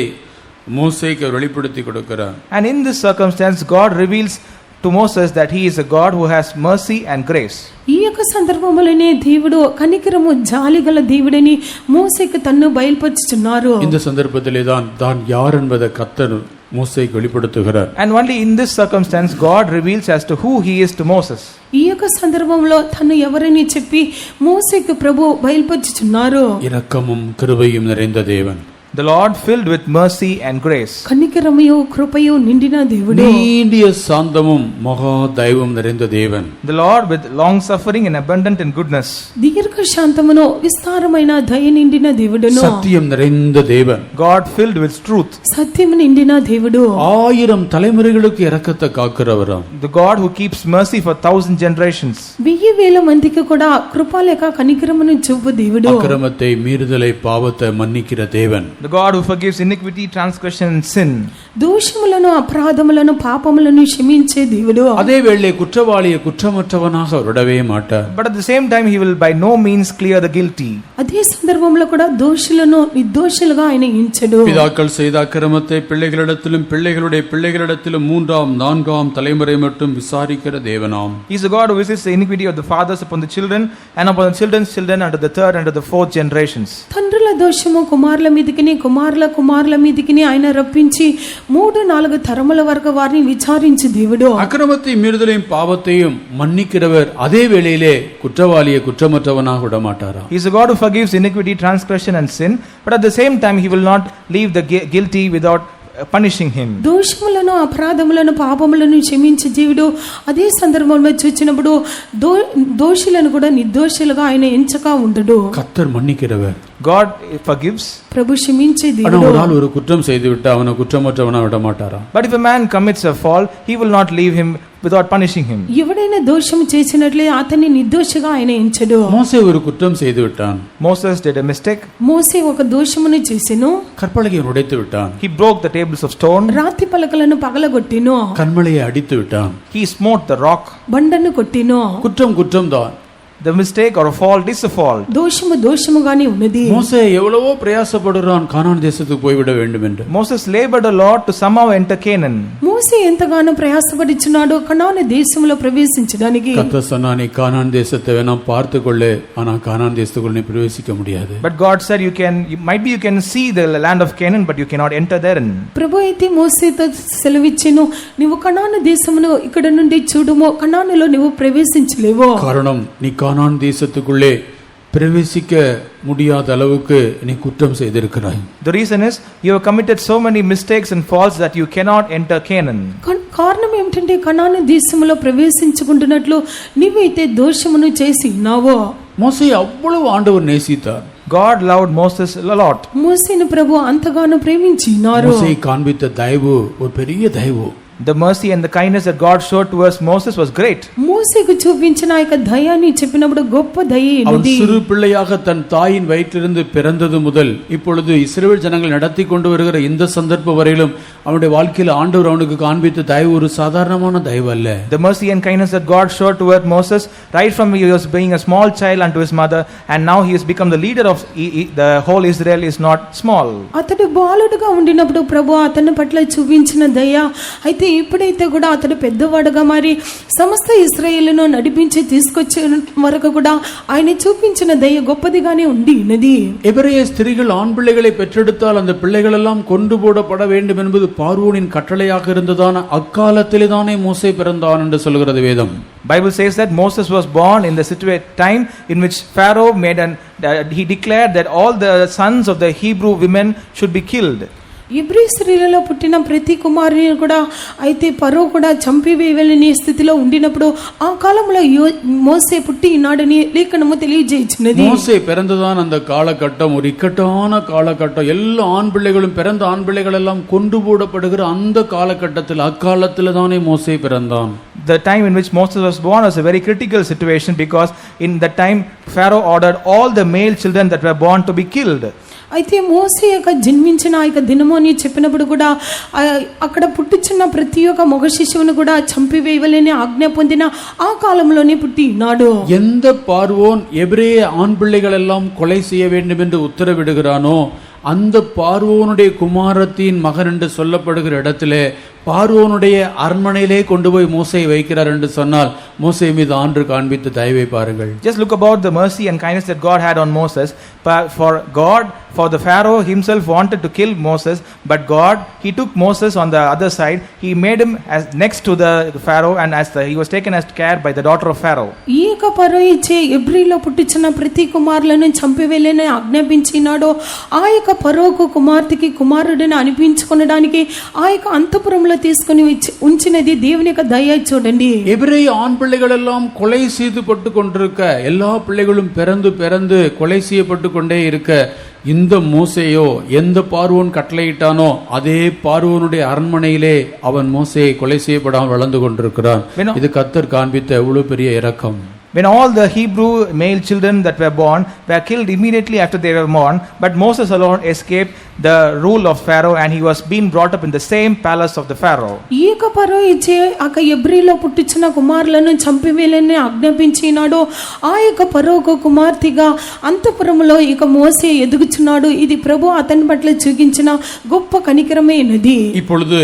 மோசேக்கு வெளிப்படுத்தி கொடுக்கிறார். And in this circumstance God reveals to Moses that he is a God who has mercy and grace. ఈ యొక్క సందర్భంలోనే దేవుడు కనికరము జాలిగల దేవుడని మోసేకు తన్ను బయలుపరుచుచున్నారు. இந்த சந்தர்ப்பத்திலே தான் யார் என்பதை கர்த்தர் மோசேக்கு வெளிப்படுத்துகிறார். And only in this circumstance God reveals as to who he is to Moses. ఈ యొక్క సందర్భంలో తను ఎవరని చెప్పి మోసేకు ప్రభు బయలుపరుచుచున్నారు. இரக்கமும் கிருபையும் நிறைந்த தேவன், The Lord filled with mercy and grace. కనికరమయు కృపయు నిండిన దేవుడు, நீடிய சாந்தமும் மகா தயவும் நிறைந்த தேவன், The Lord with long suffering and abundant in goodness. దీర్ఘ శాంతమును విస్తారమైన దయ నిండిన దేవుడును, சத்தியம் நிறைந்த தேவன், God filled with truth. సత్యము నిండిన దేవుడు, 1000 தலைமுறைகளுக்கு இரக்கத்தை காக்கிறவராம், The God who keeps mercy for 1000 generations. 1000 మందికి కూడా కృప లేక కనికరమును చూపు దేవుడు, அக்கிரமத்தை மீறுதலை பாவத்தை மன்னிக்கிற தேவன், The God who forgives iniquity, transgression and sin. దోషములను అపరాధములను పాపములను క్షమించే దేవుడు. அதே வேளை குற்றவாளியை குற்றமற்றவனாக விடவே மாட்டார். But at the same time he will by no means clear the guilty. అదే సందర్భంలో కూడా దోషులను నిర్దోషులుగా ఆయన ఎంచడు. பிதாக்கள் செய்த அக்கிரமத்தை பிள்ளைகளிடத்திலும் பிள்ளைகளுடைய பிள்ளைகளிடத்திலும் 3ஆம் 4ஆம் தலைமுறை மட்டும் விசாரிக்கிற தேவனாம். He is a God who visits the iniquity of the fathers upon the children and upon the children's children unto the third and to the fourth generations. తండ్రుల దోషము కుమారుల మీదికిని కుమారుల మీదికిని ఆయన రప్పించి 3-4 తరముల వరకు వారిని విచారించి దేవుడు. அக்கிரமத்தை மீறுதலையும் பாவத்தையும் மன்னிக்கிறவர் அதே வேளையிலே குற்றவாளியை குற்றமற்றவனாக விட மாட்டாரா? He is a God who forgives iniquity, transgression and sin, but at the same time he will not leave the guilty without punishing him. దోషములను అపరాధములను పాపములను క్షమించే దేవుడు అదే సందర్భంలో చూచినప్పుడు దోషులను కూడా నిర్దోషులుగా ఆయన ఎంచక ఉండడు. கர்த்தர் மன்னிக்கிறவர், God forgives. ప్రభు క్షమించే ஆனா దేవుడు. ஒரு ஆள் ஒரு குற்றம் செய்து விட்டு அவனை குற்றமற்றவனா விட மாட்டாரா? But if a man commits a fault, he will not leave him without punishing him. ఎవడైనా దోషం చేసినట్లే అతన్ని నిర్దోషిగా ఆయన ఎంచడు. மோசே ஒரு குற்றம் செய்து விட்டான், Moses did a mistake. మోసే ఒక దోషమును చేసెను. கற்பலகையை உடைத்து விட்டான், He broke the tables of stone. రాతి పలకలను పగలగొట్టిను. கண்மலையை அடித்து விட்டான். He smote the rock. బండను కొట్టిను. குற்றம் தான். The mistake or a fault is a fault. దోషముగానే ఉన్నది. மோசே எவ்வளவோ பிரயாசப்படுறான் கானான் தேசத்துக்கு போய்விட வேண்டும் என்று. Moses labored a lot to somehow enter Canaan. మోసే ఎంతగానో ప్రయాసపడిచున్నాడు కనాను దేశంలో ప్రవేశించడానికి. கர்த்தர் சொன்னா நீ கானான் தேசத்தை வேணா பார்த்து கொள்ளு, ஆனா கானான் தேசத்துக்குள்ள நீ பிரவேசிக்க முடியாது. But God said you can see the land of Canaan but you cannot enter therein. ప్రభు అయితే మోసేతో సెలవిచ్చెను, నీవు కనాను దేశమును ఇక్కడ నుండి చూడుము, కనానులో నీవు ప్రవేశించలేవు. காரணம் நீ கானான் தேசத்துக்குள்ளே பிரவேசிக்க முடியாத அளவுக்கு நீ குற்றம் செய்திருக்கிறாய். The reason is you have committed so many mistakes and faults that you cannot enter Canaan. కారణం ఏమిటంటే కనాను దేశములో ప్రవేశించుకుంటున్నట్లు నీవైతే దోషమును చేసి ఉన్నావో. மோசே அவ்வளவு ஆண்டவர் நேசித்தார். God loved Moses a lot. మోసేను ప్రభు అంతగానో ప్రేమించినారు. மோசே காண்பித்த தயவு ஒரு பெரிய தயவு. The mercy and the kindness that God showed towards Moses was great. మోసేకు చూపించిన ఆ యొక్క దయని చెప్పినప్పుడు గొప్ప దయ அவன் ఇది. சிறு பிள்ளையாக தன் தாயின் வயிற்றிலிருந்து பிறந்தது முதல் இப்பொழுது இஸ்ரவேல் ஜனங்கள் நடத்தி கொண்டு வருகிற இந்த சந்தர்ப்ப வரையிலும் அவனுடைய வாழ்க்கையில் ஆண்டவர் அவனுக்கு காண்பித்த தயவு ஒரு சாதாரணமான தயவு அல்ல. The mercy and kindness that God showed toward Moses right from he was being a small child unto his mother and now he has become the leader of the whole Israel is not small. అతడు బాలుడుగా ఉండినప్పుడు ప్రభు అతని పట్ల చూపించిన దయ అయితే ఇప్పుడైతే కూడా అతడు పెద్దవాడుగా మారి సమస్త ఇశ్రాయేలును నడిపించి తీసుకొచ్చే వరకు కూడా ఆయన చూపించిన దయ గొప్పదిగానే ఉన్నది. எபிரேய ஸ்திரீகள் ஆண் பிள்ளைகளை பெற்றெடுத்தால் அந்த பிள்ளைகள் எல்லாம் கொண்டு போடப்பட வேண்டும் என்பது பார்வோனின் கட்டளையாக இருந்ததான அக்காலத்திலே தானே மோசே பிறந்தான் என்று சொல்கிறது வேதம். Bible says that Moses was born in the time in which Pharaoh he declared that all the sons of the Hebrew women should be killed. ఇబ్రీ స్త్రీలలో పుట్టిన ప్రతి కుమారుని కూడా అయితే పరో కూడా చంపివేయవలనే స్థితిలో ఉండినప్పుడు ఆ కాలంలో మోసే పుట్టి ఉన్నాడని లేఖనము తెలియజేయుచున్నది. மோசே பிறந்ததான் அந்த காலகட்டம் ஒரு இக்கட்டான காலகட்டம். எல்லா ஆண் பிள்ளைகளும் பிறந்த ஆண் பிள்ளைகள் எல்லாம் கொண்டு போடப்படுகிற அந்த காலகட்டத்தில் அக்காலத்தில் தானே மோசே பிறந்தான். The time in which Moses was born was a very critical situation because in that time Pharaoh ordered all the male children that were born to be killed. అయితే మోసే యొక్క జన్మించిన ఆ యొక్క దినము అని చెప్పినప్పుడు కూడా అక్కడ పుట్టించిన ప్రతి ఒక్క మగ శిశువును కూడా చంపివేయవలని ఆజ్ఞ పొందిన ఆ కాలంలోనే పుట్టి ఉన్నాడు. எந்த பார்வோன் எபிரேய ஆண் பிள்ளைகள் எல்லாம் கொலை செய்ய வேண்டும் என்று உத்தரவிடுகிறானோ அந்த பார்வோனுடைய குமாரத்தின் மகன் என்று சொல்லப்படுகிற இடத்திலே பார்வோனுடைய அரண்மனையிலே கொண்டு போய் மோசேயை வைக்கிறார் என்று சொன்னால் மோசே மீது ஆண்டு காண்பித்து தயவை பாருங்கள். Just look about the mercy and kindness that God had on Moses. For the Pharaoh himself wanted to kill Moses, but God, he took Moses on the other side. He made him as next to the Pharaoh, and he was taken as care by the daughter of Pharaoh. ఈ యొక్క ఫరో ఇచ్చే ఎబ్రీలో పుట్టించిన ప్రతి కుమారులను చంపివేయాలని ఆజ్ఞాపించినాడో ఆ యొక్క ఫరోకు కుమార్తెకి కుమారుడిని అనిపించుకొనడానికి ఆ యొక్క అంతఃపురంలో తీసుకొని ఉంచినది దేవుని యొక్క దయ చూడండి. எபிரேய ஆண் பிள்ளைகள் எல்லாம் கொலை செய்யப்பட்டு கொண்டிருக்க, எல்லா பிள்ளைகளும் பிறந்து கொலை செய்யப்பட்டு கொண்டே இருக்க, இந்த மோசேயோ எந்த பார்வோன் கட்டளையிட்டானோ அதே பார்வோனுடைய அரண்மனையிலே அவன் மோசே கொலை செய்யப்படாமல் வளர்ந்து கொண்டிருக்கிறான். இது கர்த்தர் காண்பித்த எவ்வளவு பெரிய இரக்கம். When all the Hebrew male children that were born were killed immediately after they were born, but Moses alone escaped the rule of Pharaoh and he was being brought up in the same palace of the Pharaoh. ఈ యొక్క ఫరో ఇచ్చే ఆ ఎబ్రీలో పుట్టించిన కుమారులను చంపివేయాలని ఆజ్ఞాపించినాడో ఆ యొక్క ఫరోకు కుమార్తెగా అంతఃపురములో ఇక మోసే ఎదుగుచున్నాడు. ఇది ప్రభు అతని పట్ల చూపించిన గొప్ప కనికరమైనది. இப்பொழுது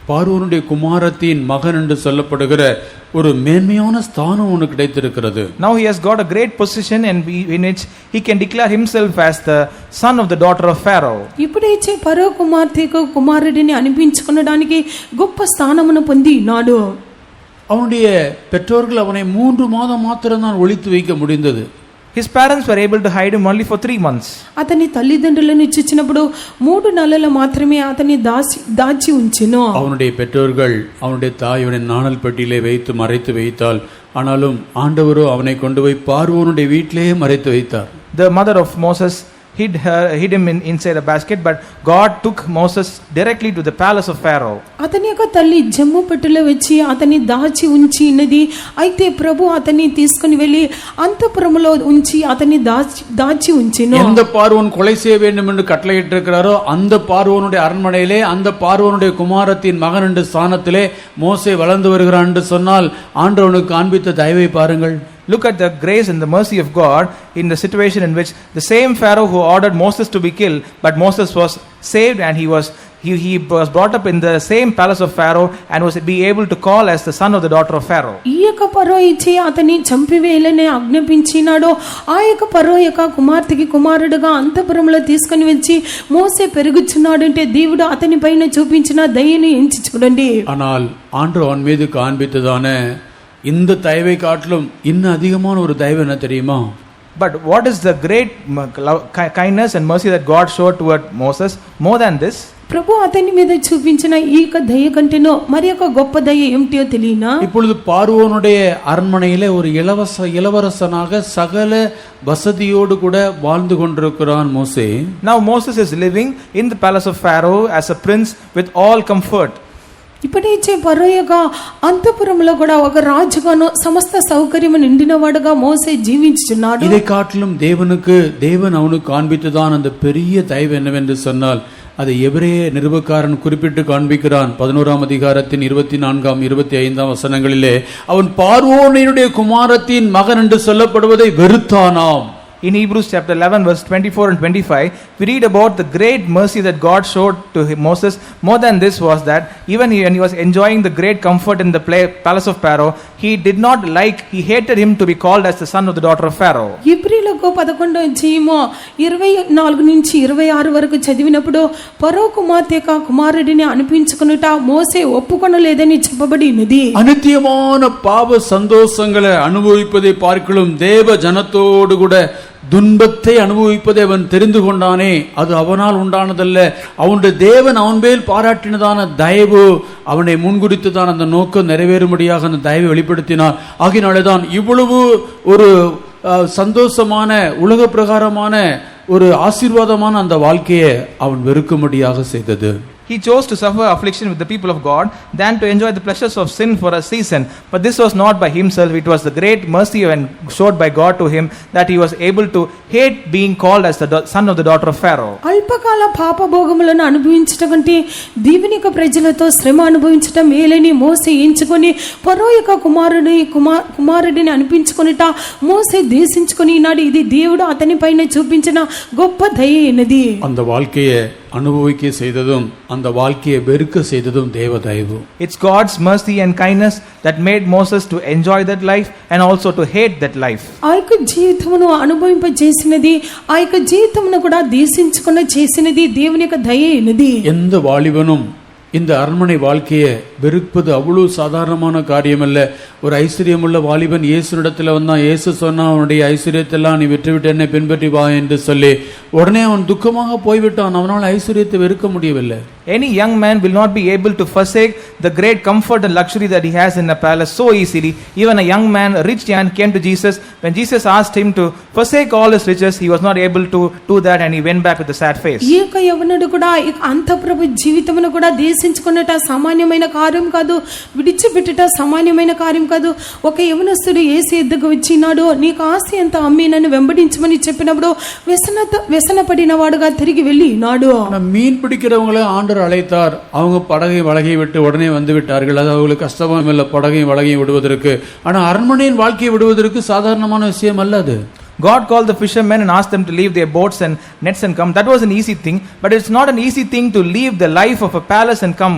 பார்வோனுடைய குமாரத்தின் மகன் என்று சொல்லப்படுகிற ஒரு மேன்மையான ஸ்தானம் உனக்கு கிடைத்திருக்கிறது. Now he has got a great position and in which he can declare himself as the son of the daughter of Pharaoh. ఇప్పుడైతే ఫరో కుమార్తెకు కుమారుడిని అనిపించుకొనడానికి గొప్ప స్థానమును పొంది ఉన్నాడు. அவனுடைய பெற்றோர்கள் அவனை 3 மாதம் மாத்திரம் தான் ஒளித்து வைக்க முடிந்தது. His parents were able to hide him only for 3 months. అతని తల్లిదండ్రులను ఇచ్చినప్పుడు 3 నెలలు మాత్రమే అతని దాచి ఉంచెను. அவனுடைய பெற்றோர்கள் அவனுடைய தாய் அவனை நாணல் பெட்டியிலே வைத்து மறைத்து வைத்தால், ஆனாலும் ஆண்டவரோ அவனை கொண்டு போய் பார்வோனுடைய வீட்டிலேயே மறைத்து வைத்தார். The mother of Moses hid him inside a basket, but God took Moses directly to the palace of Pharaoh. అతని యొక్క తల్లి జమ్ము పెట్టెలో వచ్చి అతని దాచి ఉంచినది. అయితే ప్రభు అతన్ని తీసుకుని వెళ్ళి అంతఃపురములో ఉంచి అతన్ని దాచి ఉంచెను. எந்த பார்வோன் கொலை செய்ய வேண்டும் என்று கட்டளையிட்டிருக்கிறாரோ அந்த பார்வோனுடைய அரண்மனையிலே அந்த பார்வோனுடைய குமாரத்தின் மகன் என்ற ஸ்தானத்திலே மோசே வளர்ந்து வருகிறான் என்று சொன்னால் ஆண்டவனுக்கு காண்பித்த தயவை பாருங்கள். Look at the grace and the mercy of God in the situation in which the same Pharaoh who ordered Moses to be killed, but Moses was saved and he was brought up in the same palace of Pharaoh and was be able to call as the son of the daughter of Pharaoh. ఈ యొక్క ఫరో ఇచ్చే అతని చంపివేయాలని ఆజ్ఞాపించినాడో ఆ యొక్క ఫరో యొక్క కుమార్తెకి కుమారుడుగా అంతఃపురంలో తీసుకొని వచ్చి మోసే పెరుగుచున్నాడంటే దేవుడు అతని పైన చూపించిన దయని ఎంచి చూడండి. ஆனால் ஆண்டவர் அவன் மீது காண்பித்ததான இந்த தயவை காட்டிலும் இன்னும் அதிகமான ஒரு தயவு என்ன தெரியுமா? But what is the great kindness and mercy that God showed toward Moses more than this? ప్రభు అతని మీద చూపించిన ఈ యొక్క దయ కంటేనో మరి ఒక గొప్ప దయ ఏమిటో తెలియనా? இப்பொழுது பார்வோனுடைய அரண்மனையிலே ஒரு இளவரசனாக சகல வசதியோடு கூட வாழ்ந்து கொண்டிருக்கிறான் மோசே. Now Moses is living in the palace of Pharaoh as a prince with all comfort. ఇప్పుడైతే ఫరో యొక్క అంతఃపురంలో కూడా ఒక రాజుగాను సమస్త సౌకర్యము నిండినవాడుగా మోసే జీవించుచున్నాడు. இதை காட்டிலும் தேவன் அவனுக்கு காண்பித்துதான் அந்த பெரிய தயவு என்னவென்று சொன்னால் அதை எபிரேய நிருபக்காரன் குறிப்பிட்டு காண்பிக்கிறான். 11ஆம் அதிகாரத்தின் 24ஆம் 25ஆம் வசனங்களிலே அவன் பார்வோனுடைய குமாரத்தின் மகன் என்று சொல்லப்படுவதை வெறுத்தானாம். In Hebrews chapter 11 verse 24 and 25, we read about the great mercy that God showed to Moses. More than this was that even when he was enjoying the great comfort in the palace of Pharaoh, he hated him to be called as the son of the daughter of Pharaoh. ఇబ్రీలకు 11వ అధ్యాయము 24 నుంచి 26 వరకు చదివినప్పుడు ఫరో కుమార్తె యొక్క కుమారుడిని అనిపించుకొనుట మోసే ఒప్పుకొనలేదని చెప్పబడినది. அநித்தியமான பாவ சந்தோஷங்களை அனுபவிப்பதை பார்க்கலும் தேவ ஜனத்தோடு கூட துன்பத்தை அனுபவிப்பதை அவன் தெரிந்து கொண்டானே, அது அவனால் உண்டானதல்ல, அவனுடைய தேவன் அவன் மேல் பாராட்டினதான தயவு, அவனை முன்குறித்துதான் அந்த நோக்கம் நிறைவேறும்படியாக அந்த தயவை வெளிப்படுத்தினார். ஆகினாலேதான் இவ்வளவு ஒரு சந்தோஷமான உலக பிரகாரமான ஒரு ஆசீர்வாதமான அந்த வாழ்க்கையை அவன் வெறுக்கும்படியாக செய்தது. He chose to suffer affliction with the people of God than to enjoy the pleasures of sin for a season. But this was not by himself, it was the great mercy showed by God to him that he was able to hate being called as the son of the daughter of Pharaoh. అల్పకాల పాప భోగములను అనుభవించటం కంటే దేవుని యొక్క ప్రజలతో శ్రమ అనుభవించటం మేలని మోసే ఎంచుకొని ఫరో యొక్క కుమారుడిని అనిపించుకొనిట మోసే దేశించుకొని ఈనాడు ఇది దేవుడు అతని పైన చూపించిన గొప్ప దయ అయినది. அந்த வாழ்க்கையை அனுபவிக்க செய்ததும் அந்த வாழ்க்கையை வெறுக்க செய்ததும் தேவ தயவு. It's God's mercy and kindness that made Moses to enjoy that life and also to hate that life. ఆ యొక్క జీవితమును అనుభవింపజేసినది, ఆ యొక్క జీవితమును కూడా దేశించుకున్న చేసినది దేవుని యొక్క దయ అయినది. எந்த வாலிபனும் இந்த அரண்மனை வாழ்க்கையை வெறுப்பது அவ்வளவு சாதாரணமான காரியம் அல்ல. ஒரு ஐஸ்வர்யமுள்ள வாலிபன் இயேசுனிடத்தில் வந்தான். இயேசு சொன்னா, அவனுடைய ஐஸ்வர்யத்தெல்லாம் நீ விட்டுவிட்டு என்னை பின்பற்றி வா என்று சொல்லி உடனே அவன் துக்கமாக போய்விட்டான். அவனால் ஐஸ்வர்யத்தை வெறுக்க முடியவில்லை. Any young man will not be able to forsake the great comfort and luxury that he has in a palace so easily. Even a young man, a rich man, came to Jesus. When Jesus asked him to forsake all his riches, he was not able to do that and he went back with a sad face. ఈ యొక్క యవనుడు కూడా అంతఃప్రభు జీవితమును కూడా దేశించుకున్నట సామాన్యమైన కార్యం కాదు, విడిచిపెట్టుట సామాన్యమైన కార్యం కాదు. ఒక యవనస్తుడు యేసు ఎద్దకు వచ్చినాడు, నీకు ఆస్తి ఎంత అమ్మి నన్ను వెంబడించమని చెప్పినప్పుడు వ్యసనపడిన వాడుగా తిరిగి వెళ్ళినాడు. மீன் பிடிக்கிறவங்களை ஆண்டவர் அழைத்தார். அவங்க படகை வழகை விட்டு உடனே வந்து விட்டார்கள். அது அவங்களுக்கு கஷ்டமும் இல்லை படகை வழகை விடுவதற்கு. ஆனா அரண்மனையின் வாழ்க்கையை விடுவதற்கு சாதாரணமான விஷயம் அல்ல அது. God called the fishermen and asked them to leave their boats and nets and come. That was an easy thing, but it's not an easy thing to leave the life of a palace and come.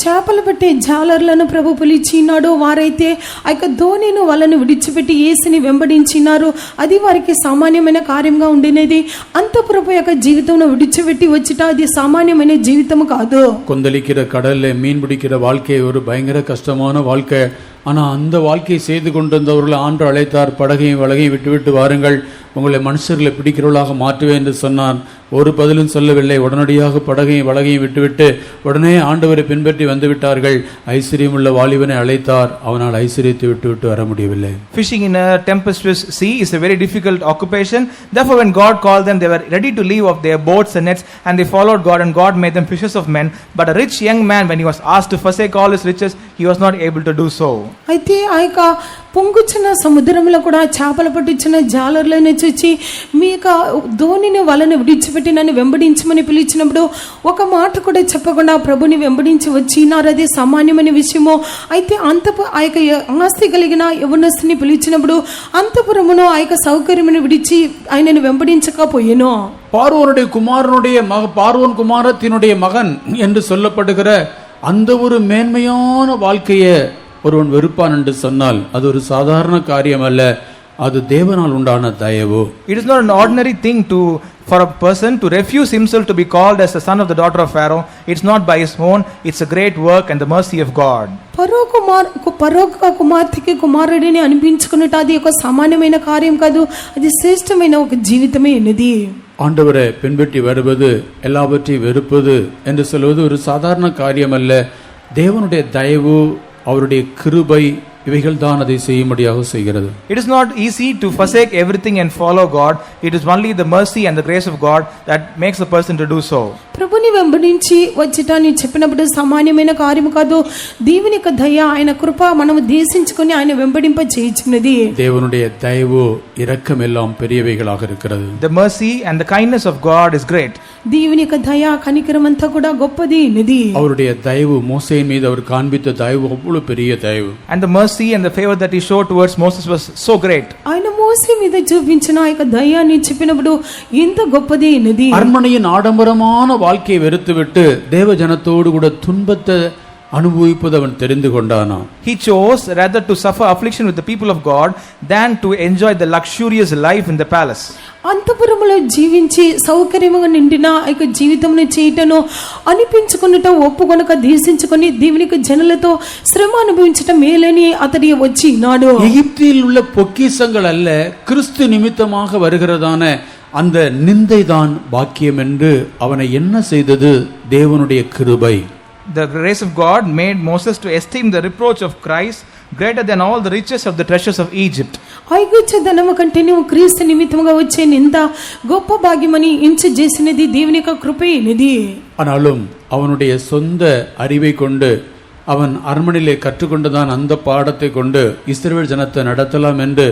చేపలు పట్టే జాలర్లను ప్రభు పిలిచినాడు. వారైతే ఆ యొక్క ధోనిను వాళ్ళను విడిచిపెట్టి యేసుని వెంబడించినారు. అది వారికి సామాన్యమైన కార్యంగా ఉండినది. అంత ప్రభు యొక్క జీవితంలో విడిచిపెట్టి వచ్చిట అది సామాన్యమైన జీవితం కాదు. கொந்தளிக்கிற கடல்ல மீன் பிடிக்கிற வாழ்க்கை ஒரு பயங்கர கஷ்டமான வாழ்க்கை. ஆனா அந்த வாழ்க்கையை செய்து கொண்டிருந்தவர்களை ஆண்டவர் அழைத்தார். படகையும் வலகையும் விட்டுவிட்டு வாருங்கள், உங்களை மனுஷர்களை பிடிக்கிறவர்களாக மாற்றுவேன் என்று சொன்னான். ஒரு பதிலும் சொல்லவில்லை. உடனடியாக படகையும் வலகையும் விட்டுவிட்டு உடனே ஆண்டவரை பின்பற்றி வந்து விட்டார்கள். ஐஸ்வர்யமுள்ள வாலிபனை அழைத்தார். அவனால் ஐஸ்வர்யத்தை விட்டு வர முடியவில்லை. Fishing in a tempestuous sea is a very difficult occupation. Therefore, when God called them, they were ready to leave of their boats and nets, and they followed God, and God made them fishers of men. But a rich young man, when he was asked to forsake all his riches, he was not able to do so. అయితే ఆ యొక్క పొంగుచున్న సముద్రంలో కూడా చేపలు పట్టుచున్న జాలర్లను చూచి మీ యొక్క ధోనిని వాళ్ళని విడిచిపెట్టి నన్ను వెంబడించమని పిలిచినప్పుడు ఒక మాట కూడా చెప్పకుండా ప్రభుని వెంబడించి వచ్చినారు. అది సామాన్యమైన విషయమో. అయితే ఆ యొక్క ఆస్తి కలిగిన యవనస్తుని పిలిచినప్పుడు అంతపురమును ఆ యొక్క సౌకర్యమును విడిచి ఆయనను వెంబడించకపోయేను. பார்வோன் குமாரத்தினுடைய மகன் என்று சொல்லப்படுகிற அந்த ஒரு மேன்மையான வாழ்க்கையை ஒருவன் வெறுப்பான் என்று சொன்னால் அது ஒரு சாதாரண காரியம் அல்ல. அது தேவனால் உண்டான தயவு. It is not an ordinary thing for a person to refuse himself to be called as the son of the daughter of Pharaoh. It's not by his own, it's a great work and the mercy of God. ఫరో కుమార్తెకి కుమారుడిని అనిపించుకున్నట్టు అది ఒక సామాన్యమైన కార్యం కాదు, అది శ్రేష్టమైన ఒక జీవితమే ఉన్నది. ஆண்டவரை பின்பற்றி வருவது, எல்லாவற்றையும் வெறுப்பது என்று சொல்வது ஒரு சாதாரண காரியம் அல்ல. தேவனுடைய தயவு, அவருடைய கிருபை, இவைகள் தான் அதை செய்யும்படியாக செய்கிறது. It is not easy to forsake everything and follow God. It is only the mercy and the grace of God that makes the person to do so. ప్రభుని వెంబడించి వచ్చిట అని చెప్పినప్పుడు సామాన్యమైన కార్యం కాదు. దేవుని యొక్క దయ, ఆయన కృప మనము దేశించుకొని ఆయన వెంబడింప చేయించినది. தேவனுடைய தயவு இரக்கம் எல்லாம் பெரியவைகளாக இருக்கிறது. The mercy and the kindness of God is great. దేవుని యొక్క దయ కనికరం అంతా కూడా గొప్పది ఉన్నది. அவருடைய தயவு, மோசேயின் மீது அவர் காண்பித்த தயவு அவ்வளவு பெரிய தயவு. And the mercy and the favor that he showed towards Moses was so great. ఆయన మోసే మీద చూపించిన ఆ యొక్క దయాన్ని చెప్పినప్పుడు ఎంత గొప్పది ఉన్నది. அரண்மனையின் ஆடம்பரமான வாழ்க்கையை வெறுத்துவிட்டு தேவ ஜனத்தோடு கூட துன்பத்தை அனுபவிப்பது அவன் தெரிந்து கொண்டானாம். He chose rather to suffer affliction with the people of God than to enjoy the luxurious life in the palace. అంతపురములో జీవించి సౌకర్యముగా నిండిన ఆ యొక్క జీవితమును చేయటను అనిపించుకున్నట ఒప్పుకొనక దేశించుకొని దేవునికి జనులతో శ్రమ అనుభవించటం మేలని అతడి వచ్చి నాడు. எகிப்தில் உள்ள பொக்கிஷங்கள் அல்ல, கிறிஸ்து நிமித்தமாக வருகிறதான அந்த நிந்தைதான் பாக்கியம் என்று அவனை என்ன செய்தது? தேவனுடைய கிருபை. The grace of God made Moses to esteem the reproach of Christ greater than all the riches of the treasures of Egypt. ఐగుప్తు ధనము కంటే నీవు క్రీస్తు నిమిత్తముగా వచ్చే నింద గొప్ప భాగ్యమని ఎంచి చేసినది దేవుని యొక్క కృపైనది. ஆனாலும் அவனுடைய சொந்த அறிவை கொண்டு அவன் அரண்மனையிலே கற்றுக்கொண்டுதான் அந்த பாடத்தை கொண்டு இஸ்ரவேல் ஜனத்தை நடத்தலாம் என்று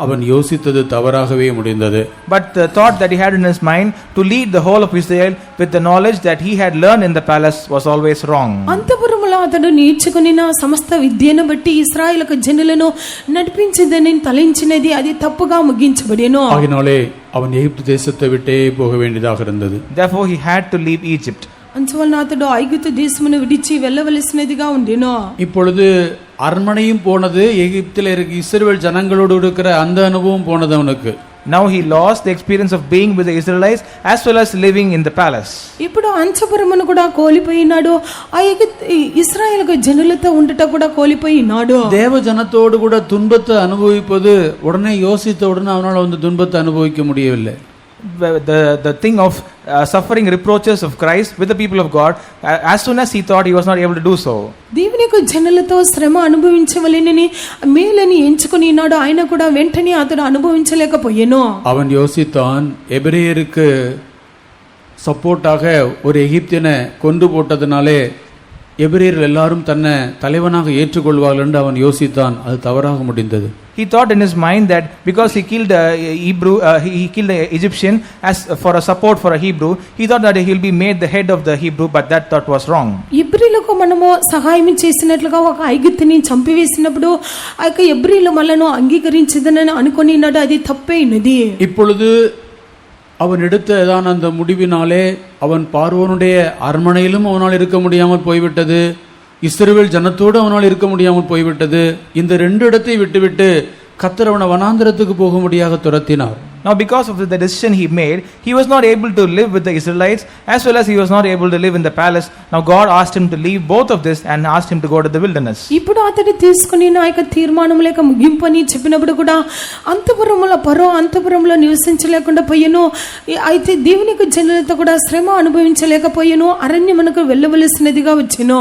அவன் யோசித்தது தவறாகவே முடிந்தது. But the thought that he had in his mind to lead the whole of Israel with the knowledge that he had learned in the palace was always wrong. అంతపురములో అతడు నేర్చుకున్న సమస్త విద్యను బట్టి ఇశ్రాయేలు జనులను నడిపించదని తలంచినది అది తప్పుగా ముగించబడెను. ஆகினாலே அவன் எகிப்து தேசத்தை விட்டே போக வேண்டியதாக இருந்தது. Therefore he had to leave Egypt. అంచువలన అతడు ఐగుప్తు దేశమును విడిచి వెళ్ళవలసినదిగా ఉండెను. இப்பொழுது அரண்மனையும் போனது, எகிப்தில் இருக்க இஸ்ரவேல் ஜனங்களோடு இருக்கிற அந்த அனுபவம் போனது அவனுக்கு. Now he lost the experience of being with the Israelites as well as living in the palace. ఇప్పుడు అంచపురమును కూడా కోల్పోయినాడు, ఆ ఇశ్రాయేలు జనులతో ఉండుట కూడా కోల్పోయినాడు. தேவ ஜனத்தோடு கூட துன்பத்தை அனுபவிப்பது உடனே யோசித்த உடனே அவனால் அந்த துன்பத்தை அனுபவிக்க முடியவில்லை. The thing of suffering reproaches of Christ with the people of God, as soon as he thought, he was not able to do so. దేవుని యొక్క జనులతో శ్రమ అనుభవించవలెనని మేలని ఎంచుకునినాడు, ఆయన కూడా వెంటనే అతడు అనుభవించలేకపోయాను. அவன் யோசித்தான், எபிரேயருக்கு சப்போர்ட்டாக ஒரு எகிப்தியனை கொண்டு போட்டதுனாலே எபிரேயர்கள் எல்லாரும் தன்னை தலைவனாக ஏற்றுக்கொள்வார்கள் என்று அவன் யோசித்தான். அது தவறாக முடிந்தது. He thought in his mind that because he killed he killed an Egyptian as for a support for a Hebrew, he thought that he will be made the head of the Hebrew, but that thought was wrong. ఇబ్రీలకు మనము సహాయం చేసినట్లుగా ఒక ఐగుప్తుని చంపివేసినప్పుడు ఆ యొక్క ఇబ్రీలు మనను అంగీకరించదనని అనుకొనినాడు, అది తప్పైనది. இப்பொழுது அவன் எடுத்ததான அந்த முடிவினாலே அவன் பார்வோனுடைய அரண்மனையிலும் அவனால் இருக்க முடியாமல் போய்விட்டது, இஸ்ரவேல் ஜனத்தோடு அவனால் இருக்க முடியாமல் போய்விட்டது. இந்த ரெண்டு இடத்தை விட்டுவிட்டு கர்த்தர் அவனை வனாந்திரத்துக்கு போகும்படியாக துரத்தினார். Now because of the decision he made, he was not able to live with the Israelites as well as he was not able to live in the palace. Now God asked him to leave both of this and asked him to go to the wilderness. ఇప్పుడు అతడు తీసుకుని నా యొక్క తీర్మానం లేక ముగింపని చెప్పినప్పుడు కూడా అంతపురంలో నివసించలేకుండా పోయాను. అయితే దేవుని యొక్క జనులతో కూడా శ్రమ అనుభవించలేకపోయాను, అరణ్యమునకు వెళ్ళవలసినదిగా వచ్చెను.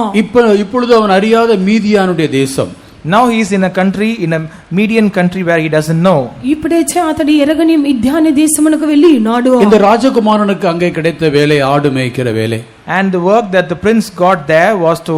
இப்பொழுது அவன் அறியாத மீதியானுடைய தேசம். Now he is in a country, in a Median country where he doesn't know. ఇప్పుడేచే అతడు ఎరగని మిద్యాను దేశమునకు వెళ్ళి ఉన్నాడు. இந்த ராஜகுமாரனுக்கு அங்கே கிடைத்த வேலை ஆடு மேய்க்கிற வேலை. And the work that the prince got there was to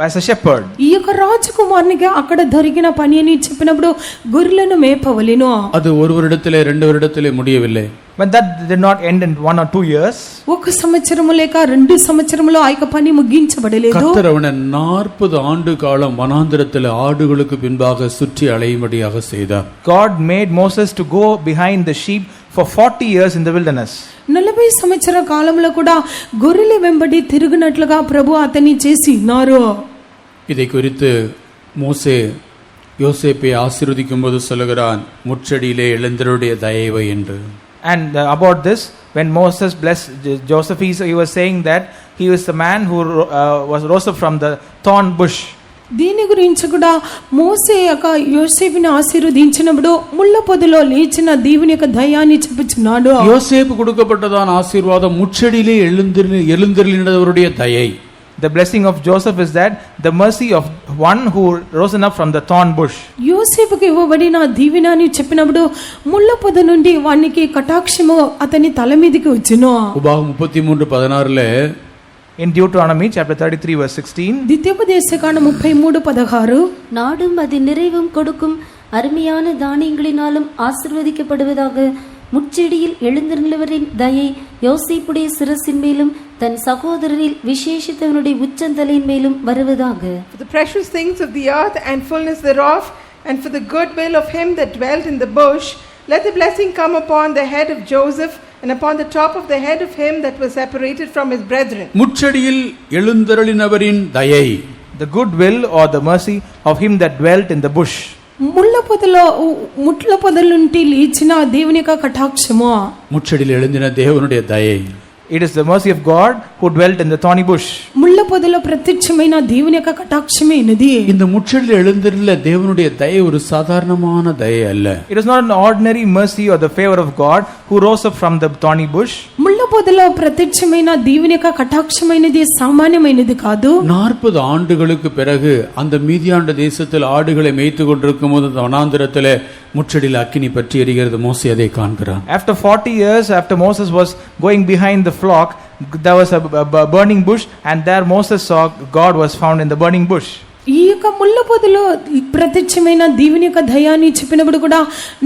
as a shepherd. ఈ యొక్క రాజకుమారునికి అక్కడ దొరికిన పని అని చెప్పినప్పుడు గొర్రెలను మేపవలెను. அது ஒரு வருடத்திலே 2 வருடத்திலே முடியவில்லை. But that did not end in 1 or 2 years. ఒక సంవత్సరము లేక 2 సంవత్సరములో ఆ యొక్క పని ముగించబడలేదు. கர்த்தர் அவனை 40 ஆண்டு காலம் வனாந்திரத்தில் ஆடுகளுக்கு பின்பாக சுற்றி அலையும்படியாக செய்தார். God made Moses to go behind the sheep for 40 years in the wilderness. 40 సంవత్సర కాలంలో కూడా గొర్రెల వెంబడి తిరుగునట్లుగా ప్రభు అతన్ని చేసి ఉన్నారు. இதை குறித்து மோசே யோசேப்பை ஆசீர்வதிக்கும்போது சொல்லுகிறான், முச்சடியிலே எழுந்தருடைய தயவை என்று. And about this, when Moses blessed Joseph, he was saying that he was the man who rose up from the thorn bush. దీని గురించి కూడా మోసే యొక్క యోసేపుని ఆశీర్వదించినప్పుడు ముళ్ళ పొదలో లేచిన దేవుని యొక్క దయాన్ని చెప్పుచున్నాడు. யோசேப்பு கொடுக்கப்பட்டதான ஆசீர்வாதம் முச்சடியிலே எழுந்தருளினவருடைய தயை. The blessing of Joseph is that the mercy of one who rose up from the thorn bush. యోసేపుకు ఇవ్వబడిన దీవెన అని చెప్పినప్పుడు ముళ్ళ పొద నుండి వానికి కటాక్షము అతని తల మీదకి వచ్చెను. உபாகம் 33:16 In Deuteronomy chapter 33 verse 16, ద్వితీయోపదేశకాండం 33:16, நாடும் அது நிறைவும் கொடுக்கும் அருமையான தானியங்களினாலும் ஆசீர்வதிக்கப்படுவதாக. முச்செடியில் எழுந்திருந்தவரின் தயை யோசேப்புடைய சிரசின் மேலும் தன் சகோதரரில் விசேஷித்தவனுடைய உச்சந்தலையின் மேலும் வருவதாக. For the precious things of the earth and fullness thereof, and for the good will of him that dwelt in the bush, let the blessing come upon the head of Joseph and upon the top of the head of him that was separated from his brethren. முச்சடியில் எழுந்தருளினவரின் தயை. the good will or the mercy of him that dwelt in the bush. ముట్ల పొదలుంటి లేచిన దేవుని యొక్క కటాక్షము, முச்சடியில் எழுந்தின தேவனுடைய தயை. It is the mercy of God who dwelt in the thorny bush. ముళ్ళ పొదలో ప్రత్యక్షమైన దేవుని యొక్క కటాక్షమైనది. இந்த முச்சடியில் எழுந்திருந்த தேவனுடைய தயை ஒரு சாதாரணமான தயை அல்ல. It is not an ordinary mercy or the favor of God who rose up from the thorny bush. ముళ్ళ పొదలో ప్రత్యక్షమైన దేవుని యొక్క కటాక్షమైనది సామాన్యమైనది కాదు. 40 ஆண்டுகளுக்கு பிறகு அந்த மீதியாண்ட தேசத்தில் ஆடுகளை மேய்த்து கொண்டிருக்கும் போது வனாந்திரத்தில் முச்சடியில் அக்கினி பற்றி எரிகிறது. மோசே அதை காண்கிறான். After 40 years, after Moses was going behind the flock, there was a burning bush, and there Moses saw God was found in the burning bush. ఈ యొక్క ముళ్ళ పొదలో ప్రత్యక్షమైన దేవుని యొక్క దయాన్ని చెప్పినప్పుడు కూడా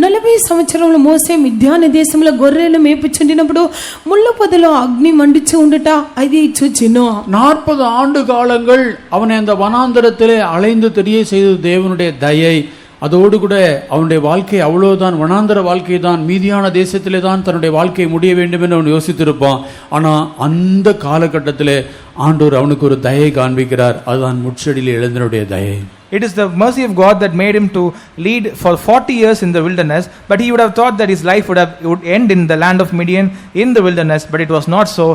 40 సంవత్సరములు మోసే మిద్యాను దేశంలో గొర్రెలు మేపుచుండినప్పుడు ముళ్ళ పొదలో అగ్ని మండుచు ఉండుట అది చూచెను. 40 ஆண்டு காலங்கள் அவனை அந்த வனாந்தரத்திலே அலைந்து தெரிய செய்த தேவனுடைய தயை, அதோடு கூட அவனுடைய வாழ்க்கை அவ்வளவுதான், வனாந்தர வாழ்க்கை தான், மீதியான தேசத்திலே தான் தன்னுடைய வாழ்க்கை முடிய வேண்டும் என்று அவன் யோசித்திருப்பான். ஆனா அந்த காலகட்டத்திலே ஆண்டவர் அவனுக்கு ஒரு தயை காண்பிக்கிறார். அதுதான் முச்சடியில் எழுந்தனுடைய தயை. It is the mercy of God that made him to lead for 40 years in the wilderness, but he would have thought that his life would end in the land of Midian in the wilderness, but it was not so.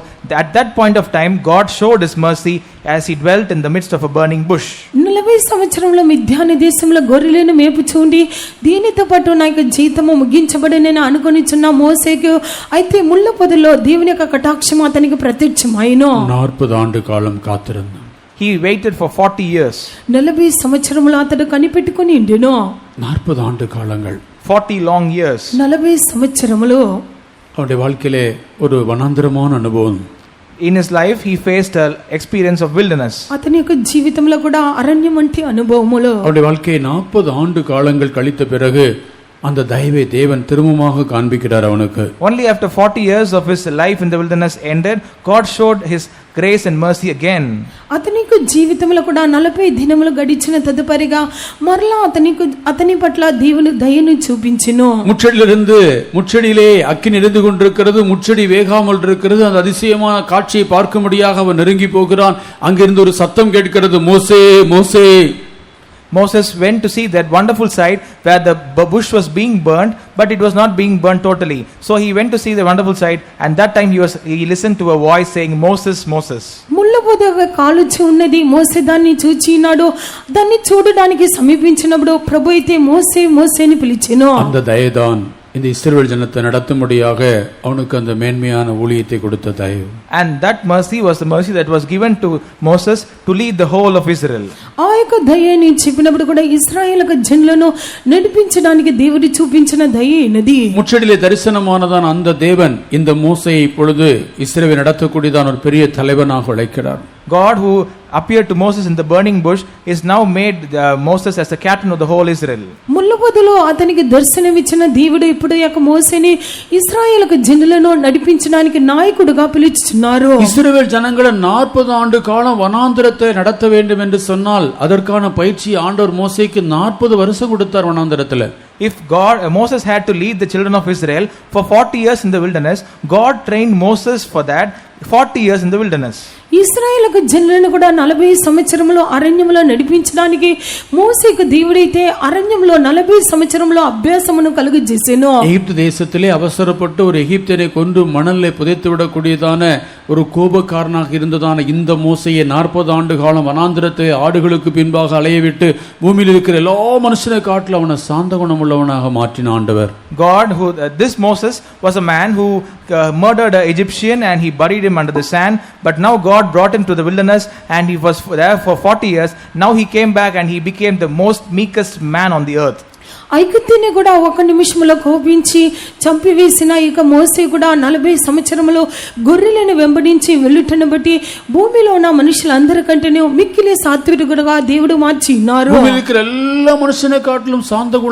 At that point of time, God showed his mercy as he dwelt in the midst of a burning bush. 40 సంవత్సరముల మిద్యాను దేశంలో గొర్రెలను మేపుచుండి దీనితో పాటు నా యొక్క జీతము ముగించబడినని అనుకొనిచున్న మోసేకు అయితే ముళ్ళ పొదలో దేవుని యొక్క కటాక్షం అతనికి ప్రత్యక్షమైను. 40 ஆண்டு காலம் காத்திருந்தான். He waited for 40 years. 40 సంవత్సరములు అతడు కనిపెట్టుకొని ఉండెను. 40 ஆண்டு காலங்கள், 40 long years. 40 సంవత్సరములు அவனுடைய வாழ்க்கையிலே ஒரு வனாந்திரமான அனுபவம். In his life, he faced an experience of wilderness. అతని యొక్క జీవితంలో కూడా అరణ్యం వంటి అనుభవములు. அவனுடைய வாழ்க்கையை 40 ஆண்டு காலங்கள் கழித்த பிறகு அந்த தயவை தேவன் திரும்பமாக காண்பிக்கிறார் அவனுக்கு. Only after 40 years of his life in the wilderness ended, God showed his grace and mercy again. అతనికి జీవితంలో కూడా 40 దినములు గడిచిన తదుపరిగా మరలా అతని పట్ల దేవుని దయను చూపించెను. முச்சடியிலே அக்கினி எரிந்து கொண்டிருக்கிறது, முச்சடி வேகாமல் இருக்கிறது. அந்த அதிசயமான காட்சியை பார்க்கும்படியாக அவன் நெருங்கி போகிறான். அங்கிருந்து ஒரு சத்தம் கேட்கிறது, மோசே மோசே. Moses went to see that wonderful sight where the bush was being burnt, but it was not being burnt totally. So he went to see the wonderful sight, and that time he listened to a voice saying, Moses, Moses. ముళ్ళ పొద కాలుచి ఉన్నది. మోసే దాన్ని చూచినాడు. దాన్ని చూడడానికి సమీపించినప్పుడు ప్రభు అయితే మోసే మోసేని పిలిచెను. அந்த தயதான் இந்த இஸ்ரவேல் ஜனத்தை நடத்தும்படியாக அவனுக்கு அந்த மேன்மையான ஊழியத்தை கொடுத்த தயவு. And that mercy was the mercy that was given to Moses to lead the whole of Israel. ఆ యొక్క దయని చెప్పినప్పుడు కూడా ఇశ్రాయేలు జనులను నడిపించడానికి దేవుడు చూపించిన దయ ఏనది. முச்சடியிலே தரிசனமானதான் அந்த தேவன் இந்த மோசேயை இப்பொழுது இஸ்ரவேலை நடத்தக்கூடியதான் ஒரு பெரிய தலைவனாக அழைக்கிறார். God who appeared to Moses in the burning bush is now made Moses as the captain of the whole Israel. ముళ్ళ పొదలో అతనికి దర్శనమిచ్చిన దేవుడు ఇప్పుడు యొక్క మోసేని ఇశ్రాయేలు జనులను నడిపించడానికి నాయకుడిగా పిలుచుచున్నారు. இஸ்ரவேல் ஜனங்களை 40 ஆண்டு காலம் வனாந்திரத்தை நடத்த வேண்டும் என்று சொன்னால் அதற்கான பயிற்சி ஆண்டவர் மோசேக்கு 40 வருஷம் கொடுத்தார் வனாந்திரத்தில். If Moses had to lead the children of Israel for 40 years in the wilderness, God trained Moses for that 40 years in the wilderness. ఇశ్రాయేలు జనులను కూడా 40 సంవత్సరములు అరణ్యములో నడిపించడానికి మోసేకు దేవుడైతే అరణ్యంలో 40 సంవత్సరములు అభ్యాసమును కలుగజేసెను. எகிப்து தேசத்திலே அவசரப்பட்டு ஒரு எகிப்தியரை கொன்று மணலை புதைத்து விடக்கூடியதான ஒரு கோபக்காரனாக இருந்ததான இந்த மோசையை 40 ஆண்டு காலம் வனாந்திரத்தை ஆடுகளுக்கு பின்பாக அலையவிட்டு பூமியில் இருக்கிற எல்லா மனுஷனை காட்டில் அவனை சாந்த குணமுள்ளவனாக மாற்றின ஆண்டவர். God this Moses was a man who murdered an Egyptian and he buried him under the sand, but now God brought him to the wilderness and he was there for 40 years. Now he came back and he became the most meekest man on the earth. ఐగుప్తుని కూడా ఒక నిమిషంలో కోపించి చంపివేసిన ఇక మోసే కూడా 40 సంవత్సరములు గొర్రెలను వెంబడించి వెళ్ళుటను బట్టి భూమిలో ఉన్న మనుషులందరికంటేనే మిక్కిలి సాత్వికుడుగా దేవుడు మార్చినారు. பூமியில் இருக்கிற எல்லா மனுஷனை காட்டிலும் சாந்த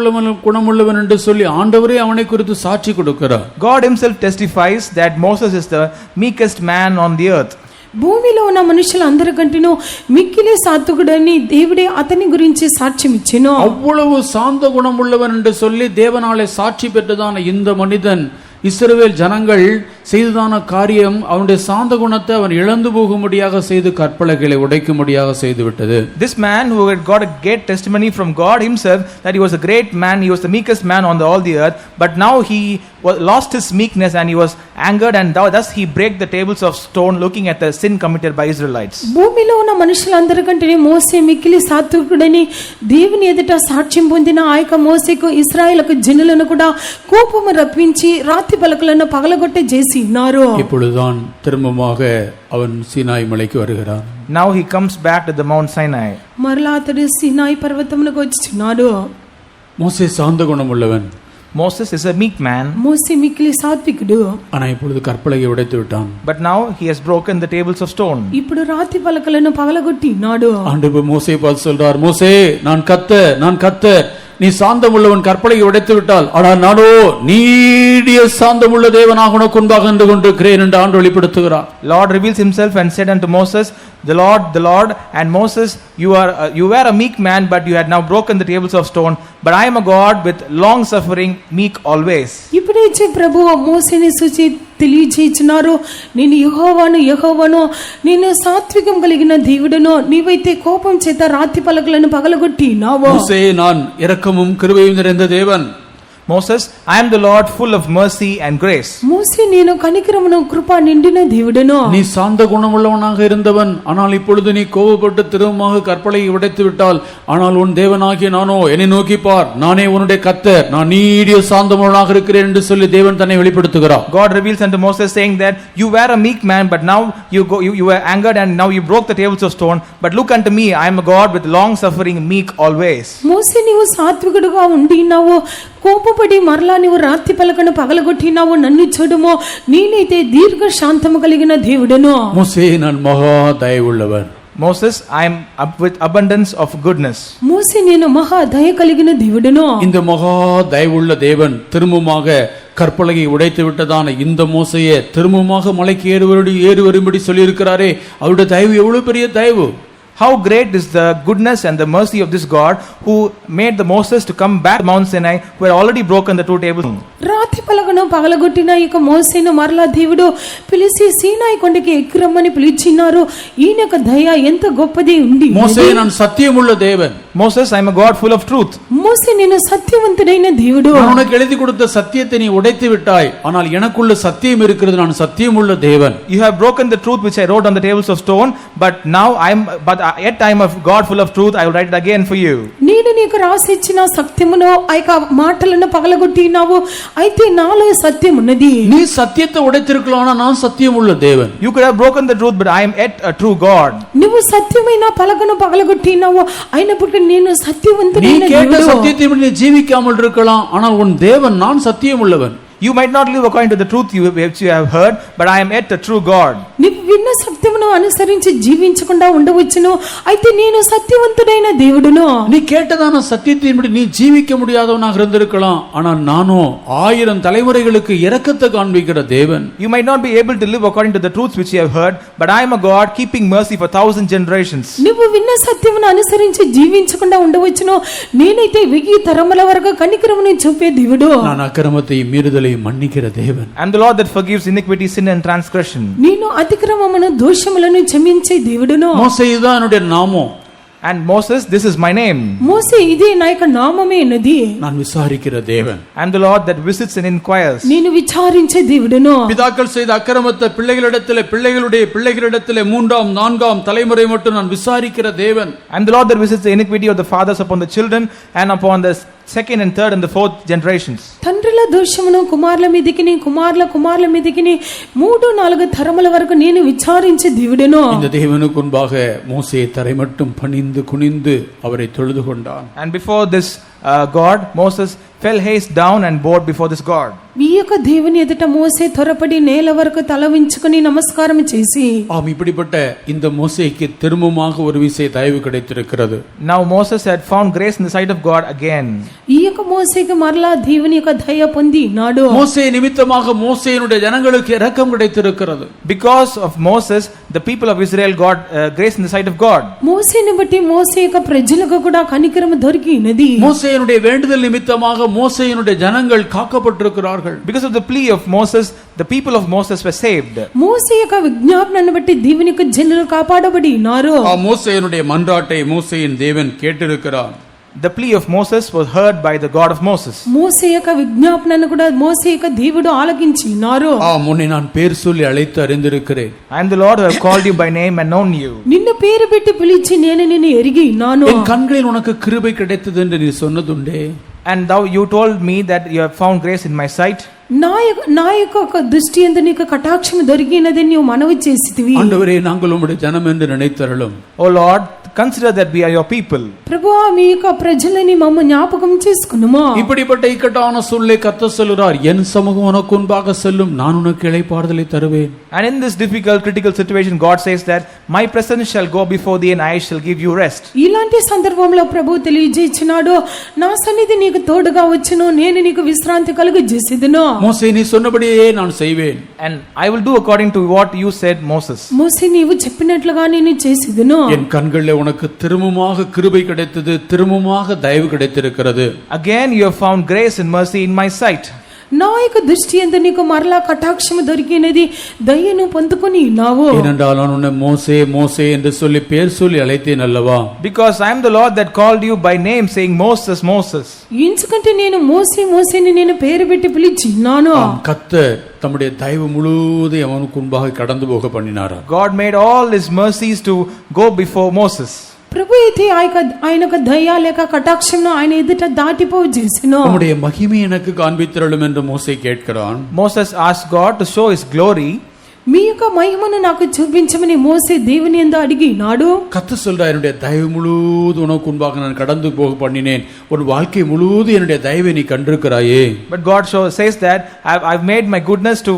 குணமுள்ளவன் என்று சொல்லி ஆண்டவரே அவனை குறித்து சாட்சி கொடுக்கிறார். God himself testifies that Moses is the meekest man on the earth. భూమిలో ఉన్న మనుషులందరికంటేనూ మిక్కిలి సాత్వికుడని దేవుడే అతని గురించి సాక్ష్యం ఇచ్చెను. அவ்வளவு சாந்த குணமுள்ளவன் என்று சொல்லி தேவனாலே சாட்சி பெற்றதான இந்த மனிதன் இஸ்ரவேல் ஜனங்கள் செய்ததான காரியம் அவனுடைய சாந்த குணத்தை அவன் இழந்து போகும்படியாக செய்து கற்பலகைகளை உடைக்கும்படியாக செய்து விட்டது. This man who had got a great testimony from God himself that he was a great man, he was the meekest man on all the earth, but now he lost his meekness and he was angered, and thus he break the tables of stone looking at the sin committed by Israelites. భూమిలో ఉన్న మనుషులందరికంటే మోసే మిక్కిలి సాత్వికుడని దేవుని ఎదుట సాక్ష్యం పొందిన ఆ యొక్క మోసేకు ఇశ్రాయేలు జనులను కూడా కోపము రప్పించి రాతి పలకలను పగలగొట్టే చేసి ఉన్నారు. இப்பொழுதுதான் திரும்பமாக அவன் சீனாய் மலைக்கு வருகிறான். Now he comes back to the Mount Sinai. మరలా అతడు సీనాయి పర్వతమునకు వచ్చుచున్నాడు. மோசே சாந்த குணம் உள்ளவன். Moses is a meek man. మోసే మిక్కిలి సాత్వికుడు. ஆனா இப்பொழுது கற்பலகை உடைத்து விட்டான். But now he has broken the tables of stone. ఇప్పుడు రాతి పలకలను పగలగొట్టి ఉన్నాడు. ஆண்டவர் மோசே பார்த்து சொல்றார், மோசே நான் கர்த்தர், நீ சாந்தம் உள்ளவன், கற்பலகை உடைத்து விட்டால், ஆனால் நானோ நீடிய சாந்தம் உள்ள தேவனாக உனக்கு முன்பாக நின்று கொண்டிருக்கிறேன் என்று ஆண்டவர் வெளிப்படுத்துகிறார். Lord reveals himself and said unto Moses, the Lord, and Moses, you were a meek man, but you had now broken the tables of stone, but I am a God with long suffering, meek always. ఇప్పుడైతే ప్రభువు మోసేని సూచి తెలియజేస్తున్నారు, నేను యెహోవాను, నేను సాత్వికం కలిగిన దేవుడను, నీవైతే కోపం చేత రాతి పలకలను పగలగొట్టి ఉన్నావు. மோசே நான் இரக்கமும் கிருபையும் நிறைந்த தேவன். Moses, I am the Lord full of mercy and grace. మోసే నేను కనికరమును కృప నిండిన దేవుడను. நீ சாந்த குணமுள்ளவனாக இருந்தவன், ஆனால் இப்பொழுது நீ கோபப்பட்டு திரும்பமாக கற்பலகை உடைத்து விட்டால், ஆனால் உன் தேவனாகிய நானோ என்னை நோக்கி பார், நானே உன்னுடைய கர்த்தர், நான் நீடிய சாந்தமுள்ளவனாக இருக்கிறேன் என்று சொல்லி தேவன் தன்னை வெளிப்படுத்துகிறார். God reveals unto Moses saying that you were a meek man, but now you were angered and now you broke the tables of stone, but look unto me, I am a God with long suffering, meek always. మోసే నీవు సాత్వికుడుగా ఉండినావు, కోపపడి మరలా నీవు రాతి పలకను పగలగొట్టినావు, నన్ను చూడుమో, నేనైతే దీర్ఘ శాంతము కలిగిన దేవుడను. மோசே நான் மகா தயவுள்ளவர். Moses, I am up with abundance of goodness. మోసే నేను మహా దయ కలిగిన దేవుడను. இந்த மகா தயவுள்ள தேவன் திரும்பமாக கற்பலகை உடைத்து விட்டதான இந்த மோசையை திரும்பமாக மலைக்கு ஏறி வரும்படி சொல்லி இருக்கிறாரே, அவருடைய தயவு எவ்வளவு பெரிய தயவு! How great is the goodness and the mercy of this God who made the Moses to come back to Mount Sinai, who had already broken the two tables. రాతి పలకను పగలగొట్టిన ఇక మోసేను మరలా దేవుడు పిలిచి సీనాయి కొండకి ఎక్కిరమ్మని పిలిచినారు. ఈయన యొక్క దయ ఎంత గొప్పది ఉంది. மோசே நான் சத்தியமுள்ள தேவன். Moses, I am a God full of truth. మోసే నేను సత్యవంతుడైన దేవుడు. நான் உனக்கு எழுதி கொடுத்த சத்தியத்தை நீ உடைத்து விட்டாய், ஆனால் எனக்குள்ள சத்தியம் இருக்கிறது, நான் சத்தியமுள்ள தேவன். You have broken the truth which I wrote on the tables of stone, but yet I am a God full of truth, I will write it again for you. నేను నీకు రాసి ఇచ్చిన సత్యమును ఆ యొక్క మాటలను పగలగొట్టినావు, అయితే నాలో సత్యం ఉన్నది. நீ సత్యத்தை உடைத்திருக்கலாம், ஆனா நான் சத்தியமுள்ள தேவன். You could have broken the truth, but I am yet a true God. నువ్వు సత్యమైన పలకను పగలగొట్టినావు, అయినప్పటికీ నేను நீ సత్యవంతుడైన கேட்ட దేవుడు. சத்தியத்தை நீ ஜீவிக்காமல் இருக்கலாம், ஆனால் உன் தேவன் நான் சத்தியமுள்ளவன். You might not live according to the truth which you have heard, but I am yet a true God. నీవు విన్న సత్యమును అనుసరించి జీవించకుండా ఉండవచ్చును, అయితే నేను సత్యవంతుడైన దేవుడును. நீ கேட்டதான சத்தியத்தின்படி நீ ஜீவிக்க முடியாதவனாக இருந்திருக்கலாம், ஆனால் நானோ 1000 தலைமுறைகளுக்கு இரக்கத்தை காண்பிக்கிற தேவன். You might not be able to live according to the truths which you have heard, but I am a God keeping mercy for 1000 generations. నువ్వు విన్న సత్యమును అనుసరించి జీవించకుండా ఉండవచ్చును, నేనైతే 1000 తరముల వరకు కనికరమును చూపే దేవుడు. நான் అక్రమத்தை மீறுதலை மன்னிக்கிற தேவன். I am the Lord that forgives iniquity, sin and transgression. నేను అతిక్రమమును దోషములను క్షమించే దేవుడును. மோசே இதுதான் என்னுடைய நாமம். And Moses, this is my name. మోసే ఇదే నా యొక్క నామమే అన్నది. நான் விசாரிக்கிற தேவன். I am the Lord that visits and inquires. నేను విచారించే దేవుడును. பிதாக்கள் செய்த அக்கிரமத்தை பிள்ளைகளிடத்திலே, பிள்ளைகளுடைய பிள்ளைகளிடத்திலே 3ஆம் 4ஆம் தலைமுறை மட்டும் நான் விசாரிக்கிற தேவன். I am the Lord that visits the iniquity of the fathers upon the children and upon the second and third and the fourth generations. తండ్రుల దోషమును కుమారుల మీదకిని, కుమారుల మీదకిని 3-4 తరముల వరకు నేను విచారించే దేవుడును. இந்த தேவனுக்கு முன்பாக மோசே தரை மட்டும் பணிந்து குனிந்து அவரை தொழுது கொண்டான். And before this God, Moses fell face down and bowed before this God. ఈ యొక్క దేవుని ఎదుట మోసే త్వరపడి నేల వరకు తల వంచుకొని నమస్కారం చేసి, ஆம், இப்படிப்பட்ட இந்த மோசேக்கு திரும்பமாக ஒரு விசை தயவு கிடைத்திருக்கிறது. Now Moses had found grace in the sight of God again. ఈ యొక్క మోసేకి మరలా దేవుని యొక్క దయ పొంది నాడు. மோசே நிமித்தமாக மோசேயினுடைய ஜனங்களுக்கு இரக்கம் கிடைத்திருக்கிறது. Because of Moses, the people of Israel got grace in the sight of God. మోసేని బట్టి మోసే యొక్క ప్రజలకు కూడా కనికరము దొరికినది. மோசேயினுடைய வேண்டுதல் நிமித்தமாக மோசேயினுடைய ஜனங்கள் காக்கப்பட்டிருக்கிறார்கள். ரட்சிக்கப்பட்டார்கள். Because of the plea of Moses, the people of Moses were saved. మోసే యొక్క విజ్ఞాపనను బట్టి దేవుని యొక్క జనులు కాపాడబడి ఉన్నారు. ஆ, மோசேயினுடைய மன்றாட்டை மோசேயின் தேவன் கேட்டிருக்கிறார். The plea of Moses was heard by the God of Moses. మోసే యొక్క విజ్ఞాపనను కూడా మోసే యొక్క దేవుడు ఆలకించి ఉన్నారు. ஆ, முன்னே நான் பேர் சொல்லி அழைத்து அறிந்திருக்கிறேன். I am the Lord who have called you by name and known you. నిన్ను పేరు పెట్టి పిలిచి నేను నిన్ను ఎరిగి ఉన్నాను. என் கண்களில் உனக்கு கிருபை கிடைத்தது என்று நீ சொன்னதுண்டே. And you told me that you have found grace in my sight. నా యొక్క దృష్టి యందు నీకు కటాక్షం దొరికినదని నీవు మనవి చేసితివి. ஆண்டவரே, நாங்கள் உம்முடைய ஜனம் என்று நினைத்தருளும். O Lord, consider that we are your people. ప్రభువా, మీ యొక్క ప్రజలని మమ్మ జ్ఞాపకం చేసుకునుమా. இப்படிப்பட்ட இக்கட்டான சூழ்நிலை கர்த்தர் சொல்கிறார், என் சமூகம் உனக்கு முன்பாக செல்லும், நான் உனக்கு இளைப்பாறுதலை தருவேன். And in this difficult, critical situation, God says that my presence shall go before thee and I shall give you rest. ఇలాంటి సందర్భంలో ప్రభు తెలియజేస్తున్నాడు, నా సన్నిధి నీకు తోడుగా వచ్చును, నేను నీకు విశ్రాంతి కలుగజేసేదను. மோசே, நீ சொன்னபடியே நான் செய்வேன். And I will do according to what you said, Moses. మోసే, నీవు చెప్పినట్లుగా నేను చేసేదను. என் கண்களில் உனக்கு திரும்பமாக கிருபை கிடைத்தது, திரும்பமாக தயவு கிடைத்திருக்கிறது. Again you have found grace and mercy in my sight. నా యొక్క దృష్టి యందు నీకు మరలా కటాక్షము దొరికినది, దయను పొందుకొని ఉన్నావు. ஏனென்றால் நான் உன்னை மோசே மோசே என்று சொல்லி பேர் சொல்லி அழைத்தேன் அல்லவா. Because I am the Lord that called you by name, saying Moses, Moses. ఎందుకంటే నేను మోసే మోసేని నేను పేరు పెట్టి పిలిచి ఉన్నాను. கர்த்தர் தம்முடைய தயவு முழுவதும் அவனுக்கு முன்பாக கடந்து போக பண்ணினார். God made all his mercies to go before Moses. ప్రభు అయితే ఆయన యొక్క దయ లేక కటాక్షంను ఆయన ఎదుట దాటిపోవు చేసెను. உம்முடைய மகிமை எனக்கு காண்பித்தருளும் என்று மோசே கேட்கிறான். Moses asked God to show his glory. మీ యొక్క మహిమను నాకు చూపించమని మోసే దేవుని యందు అడిగినాడు. கர்த்தர் சொல்றார், என்னுடைய தயவு முழுவதும் உனக்கு முன்பாக நான் கடந்து போக பண்ணினேன், உன் வாழ்க்கை முழுவதும் என்னுடைய தயவை நீ கண்டிருக்கிறாயே. But God says that I've made my goodness to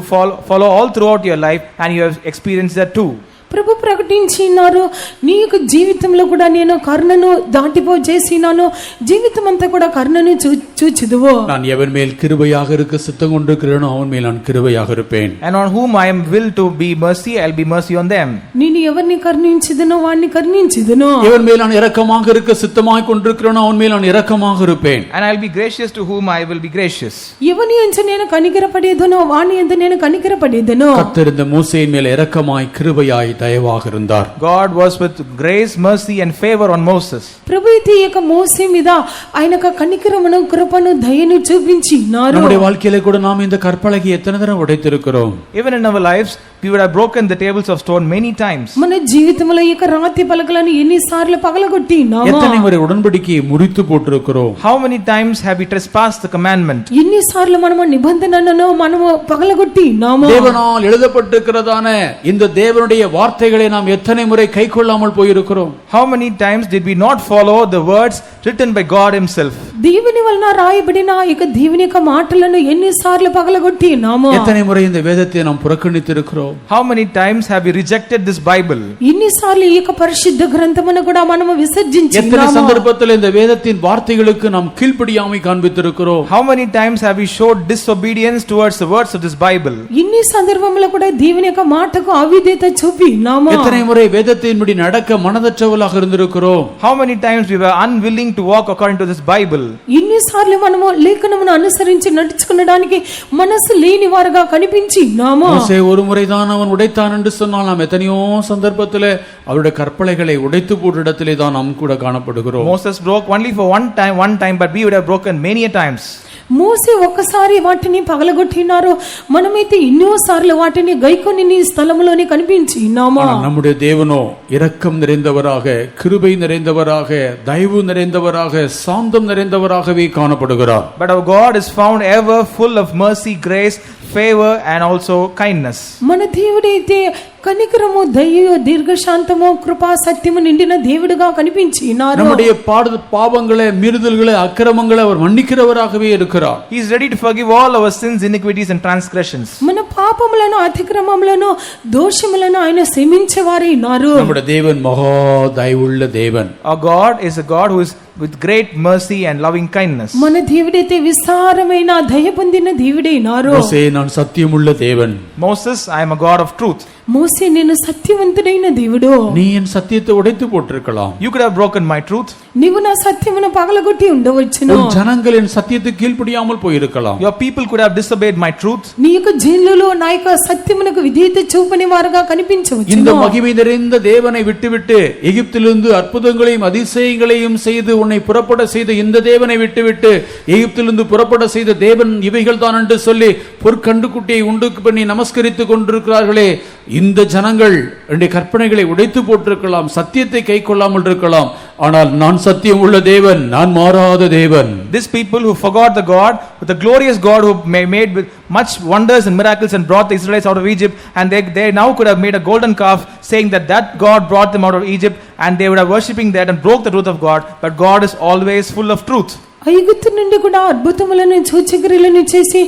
follow all throughout your life, and you have experienced that too. ప్రభు ప్రకటించినారు, నీ యొక్క జీవితంలో కూడా నేను కరుణను దాటిపో చేసినాను, జీవితం అంతా కూడా కరుణను చూచిదువు. நான் எவன் மேல் கிருபையாக இருக்க சித்தம் கொண்டிருக்கிறேனோ அவன் மேல் நான் கிருபையாக இருப்பேன். And on whom I am will to be mercy, I'll be mercy on them. నేను ఎవరిని కరుణించిదనో వాడిని కరుణించిదను. எவன் மேல் நான் இரக்கமாக இருக்க சித்தமாய் கொண்டிருக்கிறேனோ அவன் மேல் நான் இரக்கமாக இருப்பேன். And I'll be gracious to whom I will be gracious. ఎవని యందు నేను కనికరపడేదనో వాని యందు నేను కనికరపడేదను. கர்த்தர் இந்த மோசேயின் மேல் இரக்கமாய் கிருபையாய் தயவாக இருந்தார். God was with grace, mercy and favor on Moses. ప్రభు అయితే ఈ యొక్క మోసే మీద ఆయన యొక్క కనికరమును కృపను దయను చూపించినారు. நம்முடைய வாழ்க்கையில கூட நாம் இந்த கற்பலகை எத்தனை தடவை உடைத்திருக்கிறோம். Even in our lives we would have broken the tables of stone many times. మన జీవితంలో ఈ యొక్క రాతి పలకలను ఎన్నిసార్లు పగలగొట్టినామో. எத்தனை முறை உடன்படிக்கையை முறித்து போட்டிருக்கிறோம். How many times have we trespassed the commandment? ఎన్నిసార్లు మనము నిబంధనను మనము పగలగొట్టినామో. தேவனால் எழுதப்பட்டிருக்கிறதான இந்த தேவனுடைய வார்த்தைகளை நாம் எத்தனை முறை கைக்கொள்ளாமல் போயிருக்கிறோம். How many times did we not follow the words written by God himself? దేవుని వలన రాయబడిన ఈ యొక్క దేవుని యొక్క మాటలను ఎన్నిసార్లు పగలగొట్టినామో. எத்தனை முறை இந்த வேதத்தை நாம் புறக்கணித்திருக்கிறோம். How many times have we rejected this Bible? ఎన్నిసార్లు ఈ యొక్క పరిశుద్ధ గ్రంథమును కూడా మనము எத்தனை విసర్జించినామో. சந்தர்ப்பத்தில் இந்த வேதத்தின் வார்த்தைகளுக்கு நாம் கீழ்ப்படியாமை காண்பித்திருக்கிறோம். How many times have we showed disobedience towards the words of this Bible? ఇన్ని సందర్భంలో కూడా దేవుని యొక్క మాటకు అవిధేయత చూపినామో. எத்தனை முறை வேதத்தின்படி நடக்க மனதற்றவர்களாக இருந்திருக்கிறோம். How many times we were unwilling to walk according to this Bible? ఇన్నిసార్లు మనము లేఖనమును అనుసరించి నడుచుకునడానికి మనసు లేని వారుగా కనిపించినామో. மோசே ஒரு முறைதான் அவன் உடைத்தான் என்று சொன்னால் நாம் எத்தனையோ சந்தர்ப்பத்திலே அவருடைய கற்பலைகளை உடைத்து போட்ட இடத்திலே தான் நாம் கூட காணப்படுகிறோம். Moses broke only for one time, but we would have broken many a times. మోసే ఒక్కసారి వాటిని పగలగొట్టినారు, మనమైతే ఎన్నోసార్లు వాటిని గైకొని నీ స్థలములోనే కనిపించినామో. நம்முடைய தேவனோ இரக்கம் நிறைந்தவராக, கிருபை நிறைந்தவராக, தயவு நிறைந்தவராக, சாந்தம் நிறைந்தவராகவே காணப்படுகிறார். But our God is found ever full of mercy, grace, favor and also kindness. మన దేవుడైతే కనికరము, దయ, దీర్ఘశాంతము, కృపా, సత్యము నిండిన దేవుడుగా కనిపించినారు. நம்முடைய பாவங்களை, மீறுதல்களை, அக்கிரமங்களை அவர் மன்னிக்கிறவராகவே இருக்கிறார். He is ready to forgive all our sins, iniquities and transgressions. మన పాపములను, అతిక్రమములను, దోషములను ఆయన క్షమించేవారైనారు. நம்முடைய தேவன் மகா தயவுள்ள தேவன். Our God is a God who is with great mercy and loving kindness. మన దేవుడైతే విస్తారమైన దయ పొందిన దేవుడైనారు. மோசே, நான் சத்தியமுள்ள தேவன். Moses, I am a God of truth. మోసే నేను సత్యవంతుడైన దేవుడు, நீ என் சத்தியத்தை உடைத்து போட்டிருக்கலாம். You could have broken my truth. నీవు నా సత్యమును పగలగొట్టి ఉండవచ్చును. உன் ஜனங்கள் என் சத்தியத்துக்கு கீழ்ப்படியாமல் போயிருக்கலாம். Your people could have disobeyed my truth. నీ యొక్క జనులలో నా యొక్క సత్యమునకు విధేయత చూపని వారుగా இந்த కనిపించవచ్చును. மகிமை நிறைந்த தேவனை விட்டுவிட்டு எகிப்திலிருந்து அற்புதங்களையும் அதிசயங்களையும் செய்து உன்னை புறப்பட செய்த இந்த தேவனை விட்டுவிட்டு எகிப்திலிருந்து புறப்பட செய்த தேவன் இவைகள் தான் என்று சொல்லி பொற்கண்டுக்குட்டியை உண்டு பண்ணி நமஸ்கரித்துக் கொண்டிருக்கிறார்களே, இந்த ஜனங்கள் என்னுடைய கற்பனைகளை உடைத்து போட்டிருக்கலாம், சத்தியத்தை கை கொள்ளாமல் இருக்கலாம். ஆனால் நான் சத்தியம் உள்ள தேவன், நான் மாறாத தேவன். These people who forgot the God, the glorious God who made with much wonders and miracles and brought the Israelites out of Egypt, and they now could have made a golden calf saying that God brought them out of Egypt, and they would have worshipping that and broke the truth of God. But God is always full of truth. ఐగుప్తు నుండి కూడా అద్భుతములను సూచక్రియలను చేసి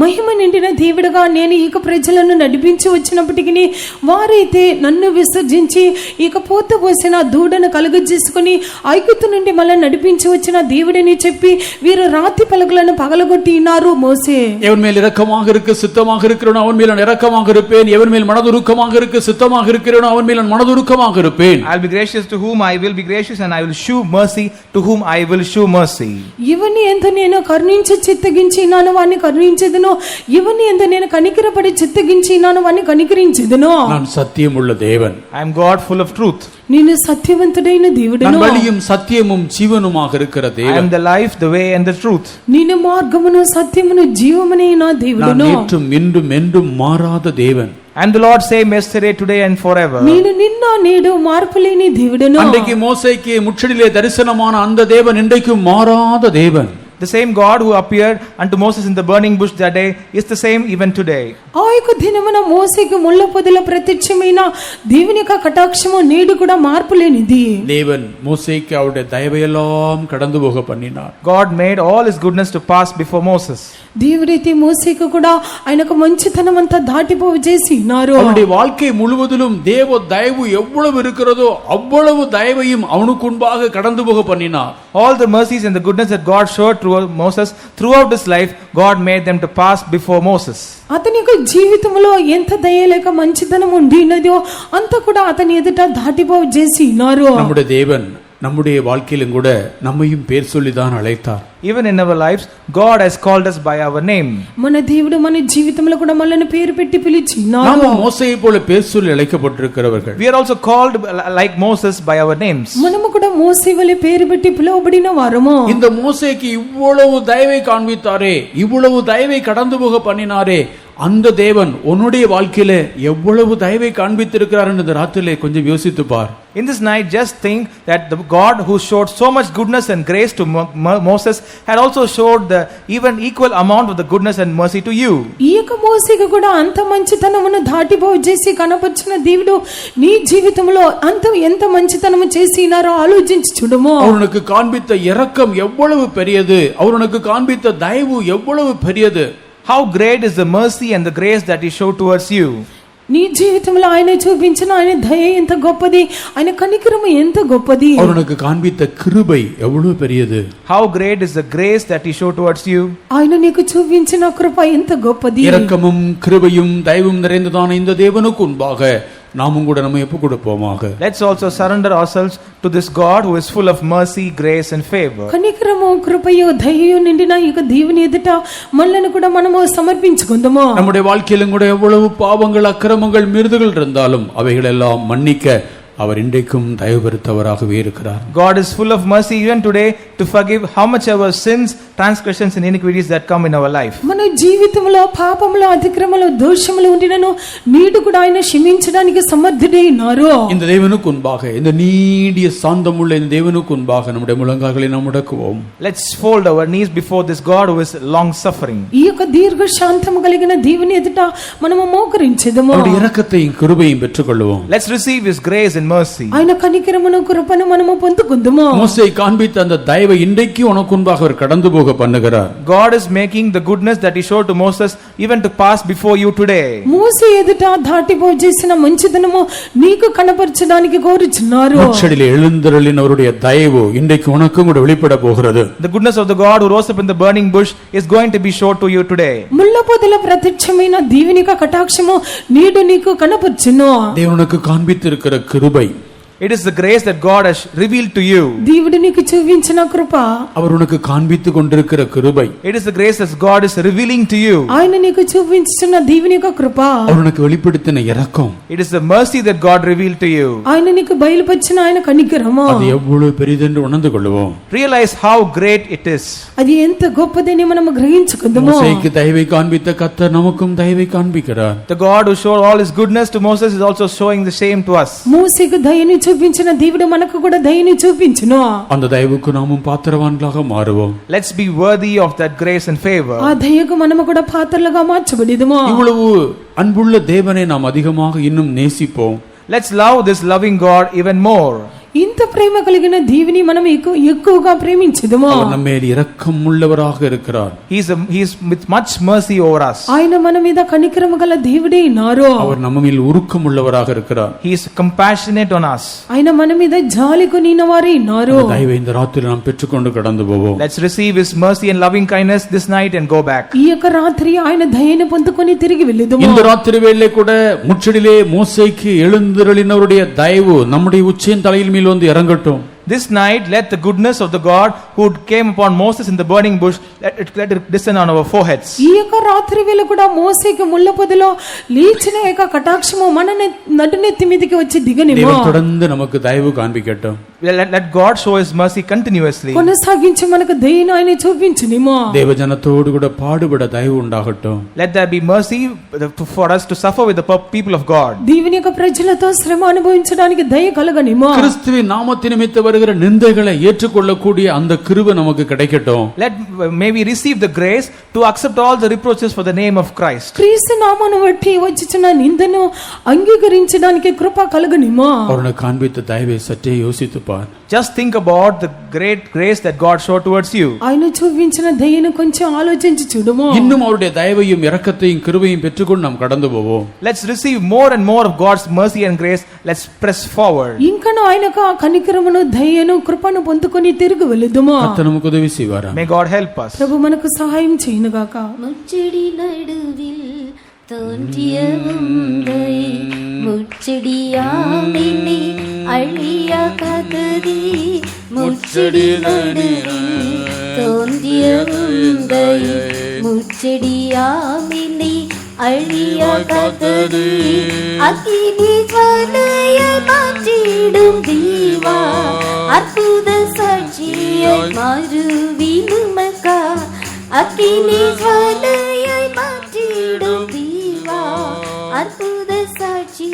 మహిమ నిండిన దేవుడుగా నేను ఇక ప్రజలను నడిపించి వచ్చినప్పటికీ వారైతే నన్ను విసర్జించి ఇక పోత పోసిన దూడను కలుగజేసుకుని ఐగుప్తు నుండి మళ్ళీ నడిపించి వచ్చిన దేవుడని చెప్పి వీరు రాతి పలకలను పగలగొట్టి ఉన్నారు. మోసే எவன் மேல் இரக்கமாக இருக்க சித்தமாக இருக்கிறவனோ அவன் மேல் நான் இரக்கமாக இருப்பேன், எவன் மேல் மனதுருக்கமாக இருக்க சித்தமாக இருக்கிறவனோ அவன் மேல் நான் மனதுருக்கமாக இருப்பேன். I'll be gracious to whom I will be gracious, and I will shew mercy to whom I will shew mercy. ఇవన్నీ ఎంత నేను కరుణించి చిత్తగించినాను వాడిని కరుణించేదను, ఇవన్నీ ఎంత నేను కనికరపడి చిత్తగించినాను వాడిని కనికరించేదను. நான் சத்தியம் உள்ள தேவன், I am God full of truth. నేను సత్యవంతుడైన దేవుడను, நான் வழியும் சத்தியமும் ஜீவனுமாக இருக்கிற I தேவன். am the life, the way and the truth. నేను మార్గమును సత్యమును జీవమునైన நான் దేవుడను. நேற்றும் இன்றும் என்றும் மாறாத தேவன். And the Lord same yesterday, today and forever. నేను నిన్న నేడు మార్పులేని దేవుడను. அன்றைக்கு மோசேக்கு முச்சடிலே தரிசனமான அந்த தேவன் இன்றைக்கும் மாறாத தேவன். The same God who appeared unto Moses in the burning bush that day is the same even today. ఆ యొక్క దినమున మోసేకు ముళ్ళ పొదల ప్రత్యక్షమైన దేవుని యొక్క కటాక్షము నేడు కూడా మార్పులేనిది. தேவன் மோசேக்கு அவருடைய தயவையெல்லாம் கடந்து போக பண்ணினார். God made all his goodness to pass before Moses. దేవుడైతే మోసేకు కూడా ఆయనకు మంచితనం అంతా దాటిపోవ చేసి ఉన్నారు. அவனுடைய வாழ்க்கை முழுவதிலும் தேவ தயவு எவ்வளவு இருக்கிறதோ அவ்வளவு தயவையும் அவனுக்கு முன்பாக கடந்து போக பண்ணினார். All the mercies and the goodness that God showed through Moses throughout his life, God made them to pass before Moses. అతని యొక్క జీవితంలో ఎంత దయ లేక మంచితనం ఉండినదో అంత కూడా అతని ఎదుట దాటిపోవ చేసి ఉన్నారు. நம்முடைய தேவன் நம்முடைய வாழ்க்கையிலும் கூட நம்மையும் பேர் சொல்லிதான் அழைத்தார். Even in our lives, God has called us by our name. మన దేవుడు మన జీవితంలో కూడా మనల్ని పేరు పెట్టి పిలిచి ఉన్నారు. நாம் மோசேயை போல பேர் சொல்லி அழைக்கப்பட்டிருக்கிறவர்கள். We are also called like Moses by our names. మనము కూడా మోసే వలె పేరు పెట్టి పిలువబడిన వారము. இந்த மோசேக்கு இவ்வளவு தயவை காண்பித்தாரே, இவ்வளவு தயவை கடந்து போக பண்ணினாரே, அந்த தேவன் உன்னுடைய வாழ்க்கையில எவ்வளவு தயவை காண்பித்திருக்கிறார் என்று இந்த ராத்திரிலே கொஞ்சம் யோசித்து பார். In this night, just think that the God who showed so much goodness and grace to Moses had also showed the even equal amount of the goodness and mercy to you. ఈ యొక్క మోసేకు కూడా అంత మంచితనమును దాటిపోవ చేసి కనపరిచిన దేవుడు నీ జీవితంలో అంత ఎంత మంచితనము చేసినారో ఆలోచించి చూడము. அவனுக்கு காண்பித்த இரக்கம் எவ்வளவு பெரியது, அவனுக்கு காண்பித்த தயவு எவ்வளவு பெரியது. How great is the mercy and the grace that he showed towards you. నీ జీవితంలో ఆయన చూపించిన ఆయన దయ ఎంత గొప్పది, ఆయన కనికరము ఎంత గొప్పది. அவனுக்கு காண்பித்த கிருபை எவ்வளவு பெரியது. How great is the grace that he showed towards you. ఆయన నీకు చూపించిన కృప ఎంత గొప్పది. இரக்கமும் கிருபையும் தயவும் நிறைந்ததான இந்த தேவனுக்கு முன்பாக நாமும் கூட நம்ம எப்ப கொடுப்போமாக. Let's also surrender ourselves to this God who is full of mercy, grace and favor. కనికరము కృపయు దయయు నిండిన ఈ దేవుని ఎదుట మనలను కూడా మనము సమర్పించుకుందాము. நம்முடைய வாழ்க்கையிலும் கூட எவ்வளவு பாவங்கள் அக்கிரமங்கள் மீறுதல்கள் இருந்தாலும் அவைகள் எல்லாம் மன்னிக்க அவர் இன்றைக்கும் தயவு பெருத்தவராகவே இருக்கிறார். God is full of mercy even today to forgive how much our sins, transgressions and iniquities that come in our life. మన జీవితంలో పాపములు అతిక్రమములు దోషములు ఉండినను నీడు కూడా ఆయన క్షమించడానికి సమర్థుడై ఉన్నారు. இந்த தேவனுக்கு முன்பாக, இந்த நீடிய சாந்தமுள்ள இந்த தேவனுக்கு முன்பாக நம்முடைய முழங்கால்களை நாம் முடக்குவோம். Let's fold our knees before this God who is long suffering. ఈ యొక్క దీర్ఘ శాంతము కలిగిన దేవుని ఎదుట మనము మోకరించెదము. அவருடைய இரக்கத்தையும் கிருபையும் பெற்றுக்கொள்வோம். Let's receive his grace and and mercy. ఆయన కనికరమును కృపను మనము పొందుకుందుము. மோசே காண்பித்த அந்த தயவை இன்றைக்கு உனக்கு முன்பாக அவர் கடந்து போக பண்ணுகிறார். God is making the goodness that he showed to Moses even to pass before you today. మోసే ఎదుట దాటిపోయి చేసిన మంచిదనము నీకు కనపరచడానికి కోరుచున్నారు. முச்சடிலே எழுந்தருளினவருடைய தயவு இன்றைக்கு உனக்கும் கூட வெளிப்பட போகிறது. The goodness of the God who rose up in the burning bush is going to be shown to you today. ముళ్ళ పొదల ప్రత్యక్షమైన దీవెనిక కటాక్షము నీడు నీకు కనపరచును. தேவனுக்கு காண்பித்திருக்கிற கிருபை, It is the grace that God has revealed to you. దేవుడు నీకు చూపించిన కృప, அவர் உனக்கு காண்பித்து கொண்டிருக்கிற கிருபை, It is the grace that God is revealing to you. ఆయన నీకు చూపించిన దీవెనిక కృప, அவர் உனக்கு வெளிப்படுத்தின இரக்கம், It is the mercy that God revealed to you. ఆయన నీకు బయలుపరిచిన ఆయన కనికరము, அது எவ்வளவு பெரிதென்று உணர்ந்து கொள்வோம். Realize how great it is. అది ఎంత గొప్పదని మనము గ్రహించుకుందాము. மோசேக்கு தயவை காண்பித்த கர்த்தர் நமக்கும் தயவை காண்பிக்கிறார். The God who showed all his goodness to Moses is also showing the same to us. మోసేకు దయని చూపించిన దేవుడు మనకు కూడా దయని చూపించును. அந்த தயவுக்கு நாமும் பாத்திரவான்களாக மாறுவோம். Let's be worthy of that grace and favor. ఆ దయకు మనము కూడా పాత్రలుగా మార్చబడిదుము. இவ்வளவு அன்புள்ள தேவனை நாம் அதிகமாக இன்னும் நேசிப்போம். Let's love this loving God even more. ఇంత ప్రేమ కలిగిన దేవుని మనం ఎక్కువగా ప్రేమించుదుము. அவர் நம்ம மேல் இரக்கம் உள்ளவராக இருக்கிறார். He is with much mercy over us. ఆయన మన మీద కనికరము గల దేవుడే ఉన్నారు. அவர் நம்ம மேல் உருக்கம் உள்ளவராக இருக்கிறார். He is compassionate on us. ఆయన మన మీద జాలి కొనిన వారే ఉన్నారు. அந்த தயவை இந்த ராத்திரி நாம் பெற்றுக்கொண்டு கடந்து போவோம். Let's receive his mercy and loving kindness this night and go back. ఈ యొక్క రాత్రి ఆయన దయను పొందుకొని తిరిగి వెళ్ళుదుము. இந்த ராத்திரி வேளையிலே கூட முச்சடிலே மோசேக்கு எழுந்தருளினவருடைய தயவு நம்முடைய உச்சியின் தலையில் மேல் வந்து இறங்கட்டும். This night, let the goodness of the God who came upon Moses in the burning bush, let it descend on our foreheads. ఈ యొక్క రాత్రి వేళ కూడా మోసేకి ముళ్ళ పొదలో లేచిన యొక్క కటాక్షము మన నడునెత్తి మీదకి వచ్చి దిగనిమో. தேவன் தொடர்ந்து நமக்கு தயவு காண்பிக்கட்டும். Let God show his mercy continuously. కొనసాగించి మనకు దయను ఆయన చూపించునిమో. தேவஜனத்தோடு கூட பாடுபட தயவு உண்டாகட்டும். Let there be mercy for us to suffer with the people of God. దేవుని యొక్క ప్రజలతో శ్రమ అనుభవించడానికి దయ కలగనిమో. கிறிஸ்துவின் நாமத்தின் நிமித்தம் வருகிற நிந்தைகளை ஏற்றுக்கொள்ளக்கூடிய அந்த கிருபை நமக்கு கிடைக்கட்டும். May we receive the grace to accept all the reproaches for the name of Christ. క్రీస్తు నామమును బట్టి వచ్చుచున్న నిందను అంగీకరించడానికి కృప కలగనిమో. அவருடைய காண்பித்த தயவை சற்றே யோசித்து பார். Just think about the great grace that God showed towards you. ఆయన చూపించిన దయను కొంచెం ఆలోచించి చూడుము. இன்னும் அவருடைய தயவையும் இரக்கத்தையும் கிருபையும் பெற்றுக்கொண்டு நாம் கடந்து போவோம். Let's receive more and more of God's mercy and grace. Let's press forward. ఇంకను ఆయనకు ఆ కనికరమును దయను కృపను పొందుకొని తిరిగి వెళ్ళుదుము. கர்த்தர் நமக்கு உதவி செய்வாரா? May God help us. ప్రభు మనకు సహాయం చేయను గాక. முச்செடி நடுவில் தோன்றிய உந்தை முச்செடியாமினி அழியா கதறி முச்செடி நடுவில் தோன்றிய உந்தை முச்செடியாமினி அழியா கதறி அக்கினி ஜுவாலையை மாற்றிடும் தீவா அற்புத சாட்சியை மாறுவினுமக்கா அக்கினி ஜுவாலையை மாற்றிடும் தீவா அற்புத சாட்சி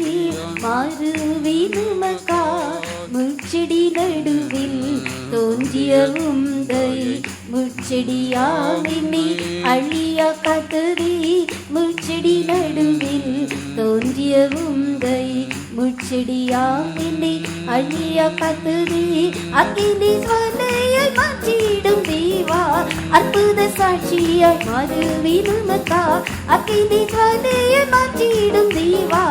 மாறுவினுமக்கா முச்செடி நடுவில் தோன்றிய உந்தை முச்செடியாமினி அழியா கதறி முச்செடி நடுவில் தோன்றிய உந்தை முச்செடியாமினி அழியா கதறி அக்கினி ஜுவாலையை மாற்றிடும் தீவா அற்புத சாட்சியாய் மாறுவினுமக்கா அக்கினி ஜுவாலையை மாற்றிடும் தீவா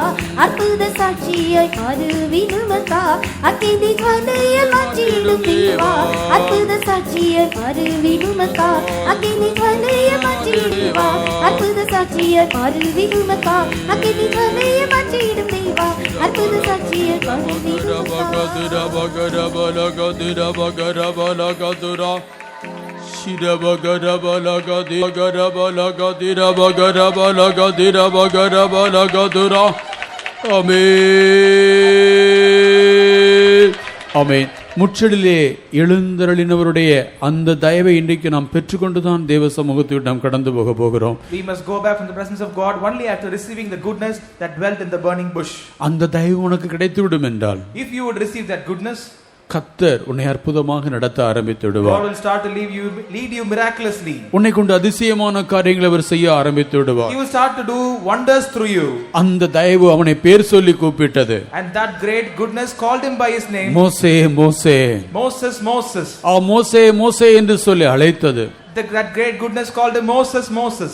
அற்புத சாட்சியாய் மாறுவினுமக்கா அக்கினி ஜுவாலையை மாற்றிடும் தீவா அற்புத சாட்சியாய் மாறுவினுமக்கா அக்கினி ஜுவாலையை மாற்றிடுவா அற்புத சாட்சியாய் மாறுவினுமக்கா அக்கினி ஜுவாலையை மாற்றிடும் தீவா அற்புத சாட்சியாய் மாறுவினுமக்கா ஆமென். முச்சடிலே எழுந்தருளினவருடைய அந்த தயவை இன்றைக்கு நாம் பெற்றுக்கொண்டுதான் தேவ சமூகத்தை விட்டு நாம் கடந்து போக போகிறோம். We must go back from the presence of God only after receiving the goodness that dwelt in the burning bush. அந்த தயவு உனக்கு கிடைத்து விடும் என்றால் If you would receive that goodness, கர்த்தர் உன்னை அற்புதமாக நடத்த ஆரம்பித்து God விடுவார். will start to lead you miraculously. உன்னை கொண்டு அதிசயமான காரியங்களை அவர் செய்ய ஆரம்பித்து விடுவார். He will start to do wonders through you. அந்த தயவு அவனை பேர் சொல்லி கூப்பிட்டது. And that great goodness called him by his name. மோசே மோசே, Moses, Moses. மோசே மோசே என்று சொல்லி அழைத்தது. That great goodness called him Moses, Moses.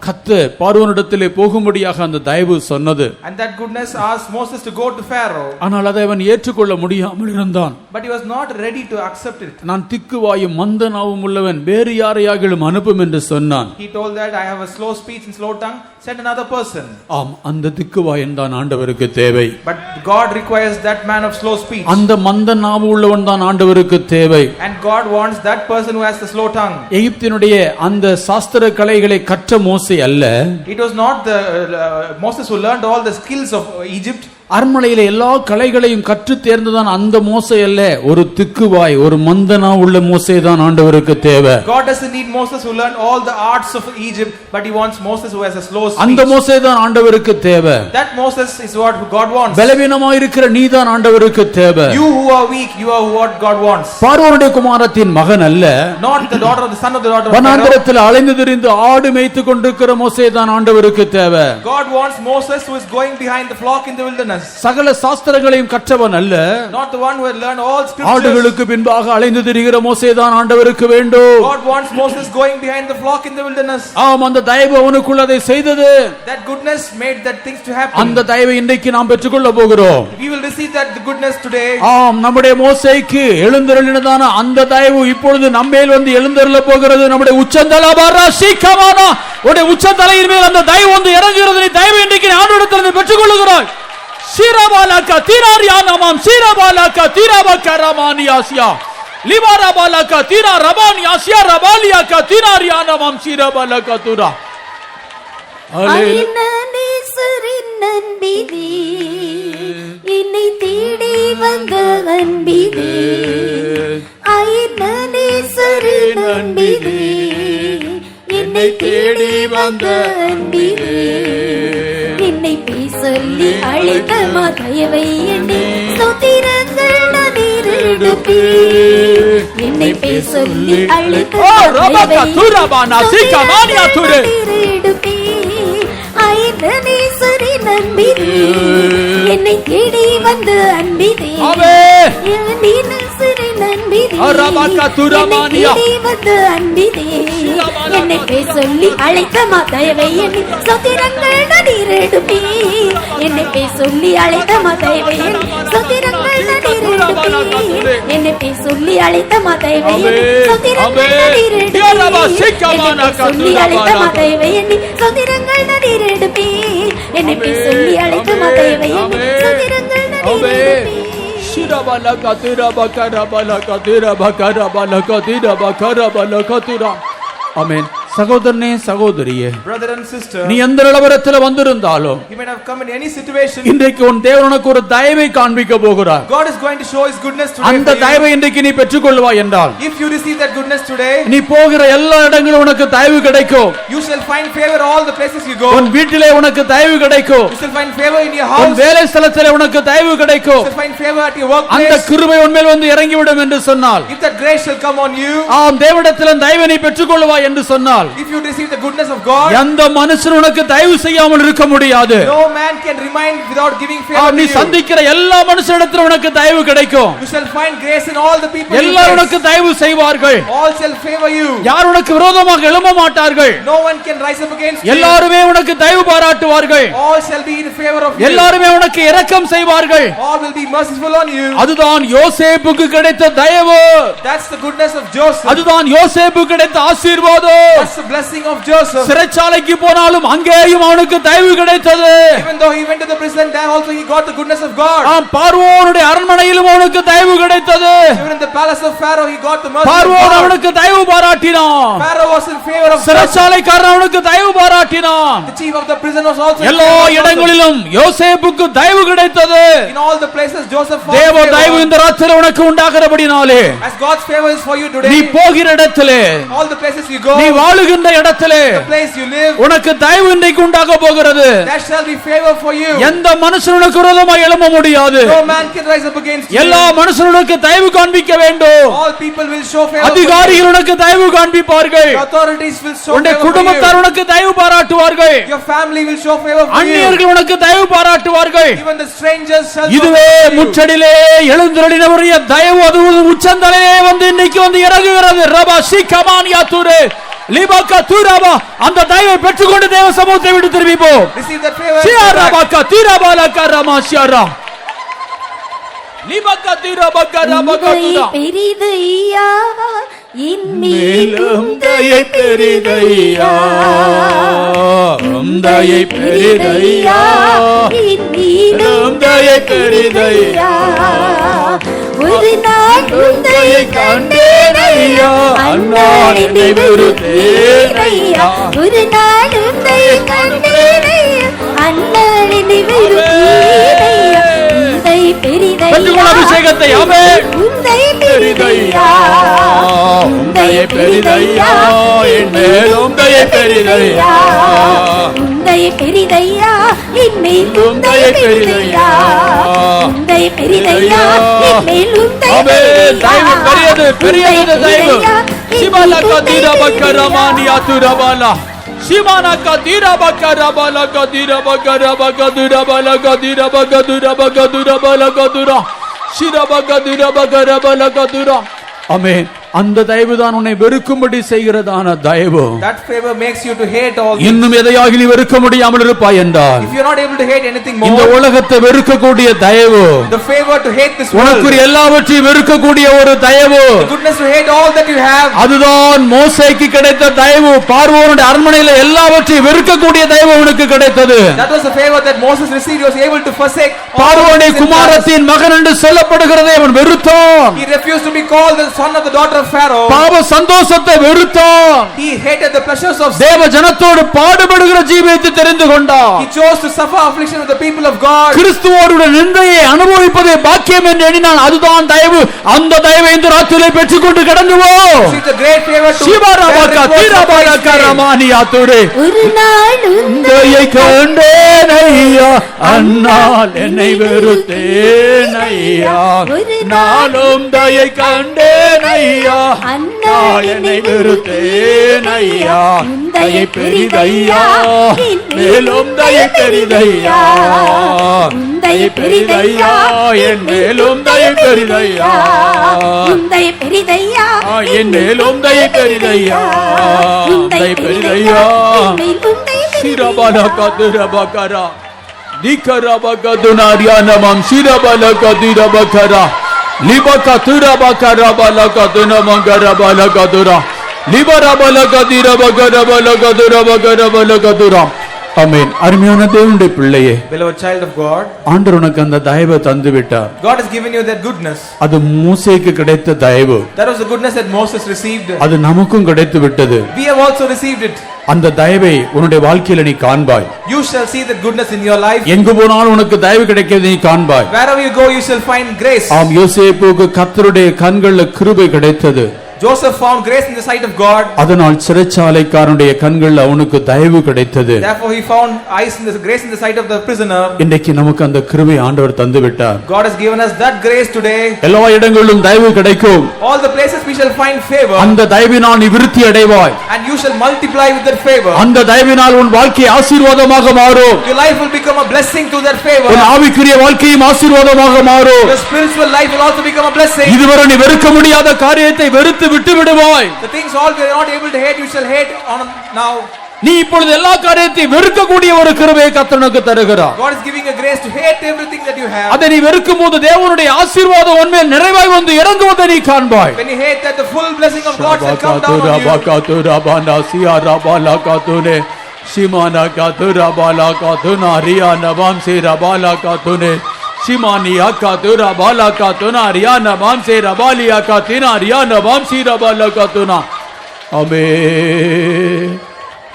கர்த்தர் பார்வோனிடத்திலே போகும்படியாக அந்த தயவு சொன்னது. And that goodness asked Moses to go to Pharaoh. ஆனால் அதை அவன் ஏற்றுக்கொள்ள முடியாமல் இருந்தான். But he was not ready to accept it. நான் திக்குவாயும் மந்த நாவும் உள்ளவன், வேறு யாரையாகிலும் அனுப்பும் என்று சொன்னான். He told that I have a slow speech and slow tongue, send another person. அந்த திக்குவாயன் தான் ஆண்டவருக்கு தேவை. But God requires that man of slow speech. அந்த மந்த நாவு உள்ளவன் தான் ஆண்டவருக்கு தேவை. And God wants that person who has the slow tongue. எகிப்தினுடைய அந்த சாஸ்திர கலைகளை கற்ற மோசே அல்ல. It was not the Moses who learned all the skills of Egypt. அரண்மனையில எல்லா கலைகளையும் கற்று தேர்ந்ததான் அந்த மோசே அல்ல, ஒரு திக்குவாய், ஒரு மந்தனா உள்ள மோசே தான் ஆண்டவருக்கு தேவை. God doesn't need Moses who learned all the arts of Egypt, but he wants Moses who has a slow speech. அந்த மோசே தான் ஆண்டவருக்கு தேவை. That Moses is what God wants. பலவீனமாய் இருக்கிற நீ தான் ஆண்டவருக்கு தேவை. You who are weak, you are what God wants. பார்வோனுடைய குமாரத்தின் மகன் அல்ல, Not the daughter of the son of the daughter of Pharaoh. வனாந்தரத்தில் அலைந்து திரிந்து ஆடு மேய்த்து கொண்டிருக்கிற மோசே தான் ஆண்டவருக்கு தேவை. God wants Moses who is going behind the flock in the wilderness. சகல சாஸ்திரங்களையும் கற்றவன் அல்ல, Not the one who had learned all scriptures. ஆடுகளுக்கு பின்பாக அலைந்து திரிகிற மோசே தான் ஆண்டவருக்கு வேண்டும். God wants Moses going behind the flock in the wilderness. அந்த தயவு அவனுக்குள்ள அதை செய்தது. That goodness made that things to happen. அந்த தயவை இன்றைக்கு நாம் பெற்றுக்கொள்ள போகிறோம். We will receive that goodness today. நம்முடைய மோசேக்கு எழுந்தருளினதான அந்த தயவு இப்பொழுது நம்மேல் வந்து எழுந்தருள போகிறது. நம்முடைய உச்சந்தலபாரா சீக்கமானா உடைய உச்சந்தலையின் மேல் அந்த தயவு வந்து இறங்குகிறது. நீ தயவு இன்றைக்கு ஆண்டவரிடத்தில் பெற்றுக்கொள்ளுகிறாய். சீரபாலக தீராரியானமாம் சீரபாலக தீராபகரமானியாசியா லிவாரபாலக தீரா ரபானியாசியா ரபாலியாக தீராரியானமாம் சீரபாலக துரா. அரிநேசரின் நன்பிதே என்னை தேடி வந்த அன்பிதே, அரிநேசரின் நன்பிதே என்னை தேடி வந்த அன்பிதே, என்னை பேசொல்லி அழைத்த மாதயவை எண்ணி ஸ்தோத்திரங்கள் நதிரெடுப்பே, என்னை பேசொல்லி அழைத்த மாதயவை நதிரெடுப்பே, ஐநேசரி நம்பிதே என்னை தேடி வந்த அன்பிதே, ஐநேசரி நம்பிதே என்னை தேடி வந்த அன்பிதே, என்னை பேசொல்லி அழைத்த மாதயவை எண்ணி ஸ்தோத்திரங்கள் நதிரெடுப்பே, என்னை பேசொல்லி அழைத்த மாதயவை எண்ணி ஸ்தோத்திரங்கள் நதிரெடுப்பே, என்னை பேசொல்லி அழைத்த மாதயவை எண்ணி ஸ்தோத்திரங்கள் நதிரெடுப்பே, என்னை பேசொல்லி அழைத்த மாதயவை எண்ணி ஸ்தோத்திரங்கள் நதிரெடுப்பே, என்னை பேசொல்லி அழைத்த மாதயவை எண்ணி ஸ்தோத்திரங்கள் நதிரெடுப்பே. ஷிரபாலக தீராபகரபாலக தீராபகரபாலக தீராபகரபாலக துரா. ஆமென். சகோதரனே சகோதரியே, brother and sister, நீ எந்த நிலவரத்தில் வந்திருந்தாலும் you may have come in any situation. இன்றைக்கு உன் தேவன் உனக்கு ஒரு தயவை காண்பிக்க போகிறார். God is going to show his goodness today. அந்த தயவை இன்றைக்கு நீ பெற்றுக்கொள்வாய் என்றால், if you receive that goodness today, நீ போகிற எல்லா இடங்களும் உனக்கு தயவு கிடைக்கும். you shall find favor all the places you go. உன் வீட்டிலே உனக்கு தயவு கிடைக்கும். You shall find favor in your உன் house. வேலை ஸ்தலத்திலே உனக்கு தயவு கிடைக்கும். You shall find favor at your அந்த workplace. கிருபை உன்மேல் வந்து இறங்கிவிடும் என்று சொன்னால், If that grace shall come on you, தேவனிடத்தில் தயவை நீ பெற்றுக்கொள்வாய் என்று சொன்னால், if you receive the goodness of God, எந்த மனுஷன் உனக்கு தயவு செய்யாமல் இருக்க முடியாது. no man can remind without giving favor நீ to you. சந்திக்கிற எல்லா மனுஷனிடத்தில் உனக்கு தயவு கிடைக்கும். You shall find grace in all the people. எல்லாரும் உனக்கு தயவு செய்வார்கள். All shall favor you. யார் உனக்கு விரோதமாக எழும்ப மாட்டார்கள். No one can rise up against you. எல்லாருமே உனக்கு தயவு பாராட்டுவார்கள். All shall be in favor of you. எல்லாருமே உனக்கு இரக்கம் செய்வார்கள். All will be merciful on you. அதுதான் யோசேப்புக்கு கிடைத்த தயவு. That's the goodness of Joseph. அதுதான் யோசேப்புக்கு கிடைத்த ஆசீர்வாதம். That's the blessing of Joseph. சிறைச்சாலைக்கு போனாலும் அங்கேயும் அவனுக்கு தயவு கிடைத்தது. Even though he went to the prison, there also he got the goodness of God. பார்வோனுடைய அரண்மனையிலும் அவனுக்கு தயவு கிடைத்தது. Even in the palace of Pharaoh, he got the mercy of பார்வோன் God. அவனுக்கு தயவு பாராட்டினான். Pharaoh was in favor of Joseph. சிறைச்சாலைக்காரன் அவனுக்கு தயவு பாராட்டினான். The chief of the prison was also in எல்லா favor of Joseph. இடங்களிலும் யோசேப்புக்கு தயவு கிடைத்தது. In all the places Joseph found தேவ தயவு favor. இந்த ராத்திரி உனக்கு உண்டாகிறபடினாலே, As God's favor is for you நீ today, போகிற இடத்திலே, all the places you go, நீ வாழுகிற வாழுகின்ற இடத்திலே the place you live, உனக்கு தயவு இன்றைக்கு உண்டாக போகிறது. there shall be favor for you. எந்த மனுஷனுக்கு விரோதமாய் எழும்ப முடியாது. No man can rise up against you. எல்லா மனுஷனுக்கு தயவு காண்பிக்க வேண்டும். All people will show favor. அதிகாரிகள் உனக்கு தயவு காண்பிப்பார்கள். The authorities will show உன்னுடைய favor for குடும்பத்தார் you. உனக்கு தயவு பாராட்டுவார்கள். Your family will show favor for you. அந்நியர்கள் உனக்கு தயவு பாராட்டுவார்கள். Even the strangers shall show இதுவே favor for you. முச்சடிலே எழுந்தருளினவருடைய தயவு அது உச்சந்தலையே வந்து இன்னைக்கு வந்து இறங்குகிறது. ரபா சிகமானியா துரே லிபாகா துராபா அந்த தயவை பெற்றுக்கொண்டு தேவ சமூகத்தை விட்டு திரும்பி போ. Receive that favor. சியாராபாகா திராபாலகா ரமா சியாரா லிபாகா திராபாகா ரபாகா துரா பெரிதையா மேலும் தயை பெரிதையா தயை பெரிதையா தயை பெரிதையா ஒரு நாள் தயை கண்டேனையா அன்னாள் என்னை வெறுத்தேனையா ஒரு நாள் உன்னை கண்டேனையா அன்னாள் என்னை வெறுத்தேனையா உன்னை பெரிதையா அபிஷேகத்தை ஆமென் உன்னை பெரிதையா உன்னை பெரிதையா என் மேலும் தயை பெரிதையா உன்னை பெரிதையா என்னை உன்னை பெரிதையா உன்னை பெரிதையா என்னை உன்னை ஆமென் தயவு பெரியது பெரியது தயவு சிபாலகா திரபகரமானியா துரபாலா சிமானகா திரபகரபாலகா திரபகரபகா துரபாலகா திரபகா துரபகா துரபாலகா துரா சிரபகா திரபகரபாலகா துரா ஆமென் அந்த தயவு தான் உன்னை வெறுக்கும்படி செய்கிறதான தயவு. That favor makes you to hate all things. இன்னும் எதையாகி நீ வெறுக்க முடியாமல் இருப்பாய் என்றால் If you are not able to hate anything இந்த more, உலகத்தை வெறுக்கக்கூடிய தயவு the favor to hate this world, உனக்குரிய எல்லாவற்றையும் வெறுக்கக்கூடிய ஒரு தயவு the goodness to hate all that you have, அதுதான் மோசேக்கு கிடைத்த தயவு. பார்வோனுடைய அரண்மனையில எல்லாவற்றையும் வெறுக்கக்கூடிய தயவு உனக்கு கிடைத்தது. that was the favor that Moses received. He was able to forsake all பார்வோனுடைய his interests. குமாரத்தின் மகன் என்று சொல்லப்படுகிறதை அவன் வெறுத்தான். He refused to be called the son of the daughter of Pharaoh. பாவ சந்தோஷத்தை வெறுத்தான். He hated the pleasures of sin. தேவ ஜனத்தோடு பாடுபடுகிற ஜீவியத்தை தெரிந்து கொண்டான். He chose to suffer affliction with the people of God. கிறிஸ்துவோடு நிந்தையை அனுபவிப்பதே பாக்கியம் என்று எண்ணினான். அதுதான் தயவு. அந்த தயவை இந்த ராத்திரியிலே பெற்றுக்கொண்டு கடந்து போ. It's a great favor to சிவராபாகா தீராபாகா ரமானியா துரே ஒரு நாள் உன்னை கண்டேனையா அன்னால் என்னை வெறுத்தேனையா நானும் தயை கண்டேனையா அன்னால் என்னை வெறுத்தேனையா தயை பெரிதையா மேலும் தயை பெரிதையா தயை பெரிதையா என் மேலும் தயை பெரிதையா உன்னை பெரிதையா என் மேலும் தயை பெரிதையா தயை பெரிதையா சிரபாலகா துரபகரா நிகரபகதுனாரியா நமம் சிரபாலகா திரபகரா லிபகா துரபகரா பாலகா துனமங்கரபாலகா துரா லிபரபாலகா திரபகரபாலகா துரபகரபாலகா துரா ஆமென். அருமையான தேவனுடைய பிள்ளையே, Beloved child of God, ஆண்டவர் உனக்கு அந்த தயவை தந்து விட்டார். God has given you that goodness. அது மோசேக்கு கிடைத்த தயவு. That was the goodness that Moses received. அது நமக்கும் கிடைத்து விட்டது. We have also received it. அந்த தயவை உன்னுடைய வாழ்க்கையில நீ காண்பாய். You shall see that goodness in your life. எங்கு போனாலும் உனக்கு தயவு கிடைக்கிறது நீ காண்பாய். Wherever you go, you shall find grace. ஆம், யோசேப்புக்கு கர்த்தருடைய கண்கள்ல கிருபை கிடைத்தது. Joseph found grace in the sight of God. அதனால் சிறைச்சாலைக்காரனுடைய கண்கள்ல அவனுக்கு தயவு கிடைத்தது. Therefore he found grace in the sight of the prisoner. இன்றைக்கு நமக்கு அந்த கிருபை ஆண்டவர் தந்து விட்டார். God has given us that grace today. எல்லா இடங்களிலும் தயவு கிடைக்கும். All the places we shall find favor. அந்த தயவினால் நீ விருத்தி அடைவாய். And you shall multiply with that favor. அந்த தயவினால் உன் வாழ்க்கை ஆசீர்வாதமாக மாறும். Your life will become a blessing to that favor. உன் ஆவிக்குரிய வாழ்க்கையும் ஆசீர்வாதமாக மாறும். Your spiritual life will also become a blessing. இதுவரை நீ வெறுக்க முடியாத காரியத்தை வெறுத்து விட்டு விடுவாய். The things all we are not able to hate, you shall hate on now. நீ இப்பொழுது எல்லா காரியத்தையும் வெறுக்கக்கூடிய ஒரு கிருபையை கர்த்தர் உனக்கு தருகிறார். God is giving a grace to hate everything that you have. அதை நீ வெறுக்கும் போது தேவனுடைய ஆசீர்வாதம் உன்மேல் நிறைவாய் வந்து இறங்குவதை நீ காண்பாய். When you hate that, the full blessing of God shall come down on you. காத்துரபானா சியாரபாலா காத்துனே சிமானா காத்துரபாலா காத்துனா Riyana வாம்சே ரபாலா காத்துனே சிமானியா காத்துரபாலா காத்துனா Riyana வாம்சே ரபாலியா காத்தினா Riyana வாம்சி ரபாலா காத்துனா. ஆமென்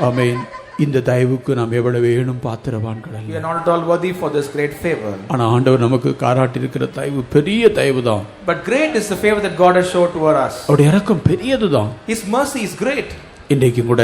ஆமென். இந்த தயவுக்கு நாம் எவ்வளவு வேணும் பாத்திரவான்கள் We அல்ல. are not at all worthy for this great favor. ஆனா ஆண்டவர் நமக்கு காராட்டி இருக்கிற தயவு பெரிய தயவு தான். But great is the favor that God has showed toward us. அவருடைய இரக்கம் பெரியதுதான். His mercy is great. இன்றைக்கும் கூட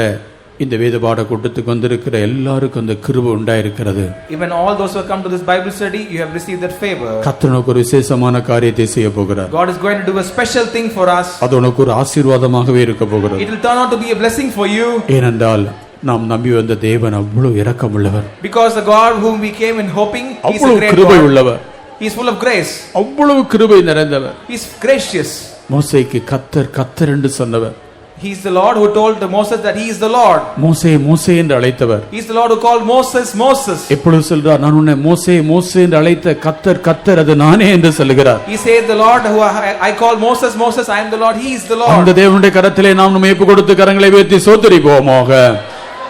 இந்த வேத பாட கூட்டத்துக்கு வந்திருக்கிற எல்லாருக்கும் அந்த கிருபை உண்டாயிருக்கிறது. Even all those who have come to this Bible study, you have received that favor. கர்த்தர் நமக்கு ஒரு விசேஷமான காரியத்தை செய்ய போகிறார். God is going to do a special thing for us. அது உனக்கு ஒரு ஆசீர்வாதமாகவே இருக்க போகிறது. It will turn out to be a blessing for you. ஏனென்றால் நாம் நம்பி வந்த தேவன் அவ்வளவு இரக்கமுள்ளவர். Because the God whom we came in hoping, He is a அவ்வளவு great கிருபை God. உள்ளவர். He is full of grace. அவ்வளவு கிருபை நிறைந்தவர். He is gracious. மோசேக்கு கர்த்தர் கர்த்தர் என்று சொன்னவர். He is the Lord who told Moses that He is the Lord. மோசே மோசே என்று அழைத்தவர். He is the Lord who called Moses Moses. எப்பொழுது சொல்றார், நான் உன்னை மோசே மோசே என்று அழைத்த கர்த்தர் கர்த்தர் அது நானே என்று சொல்கிறார். He said, the Lord who I call Moses Moses, I am the Lord, He is the Lord. அந்த தேவனுடைய கரத்திலே நாம் நம்மை ஒப்பு கொடுத்து கரங்களை உயர்த்தி ஸ்தோத்திரிப்போமாக.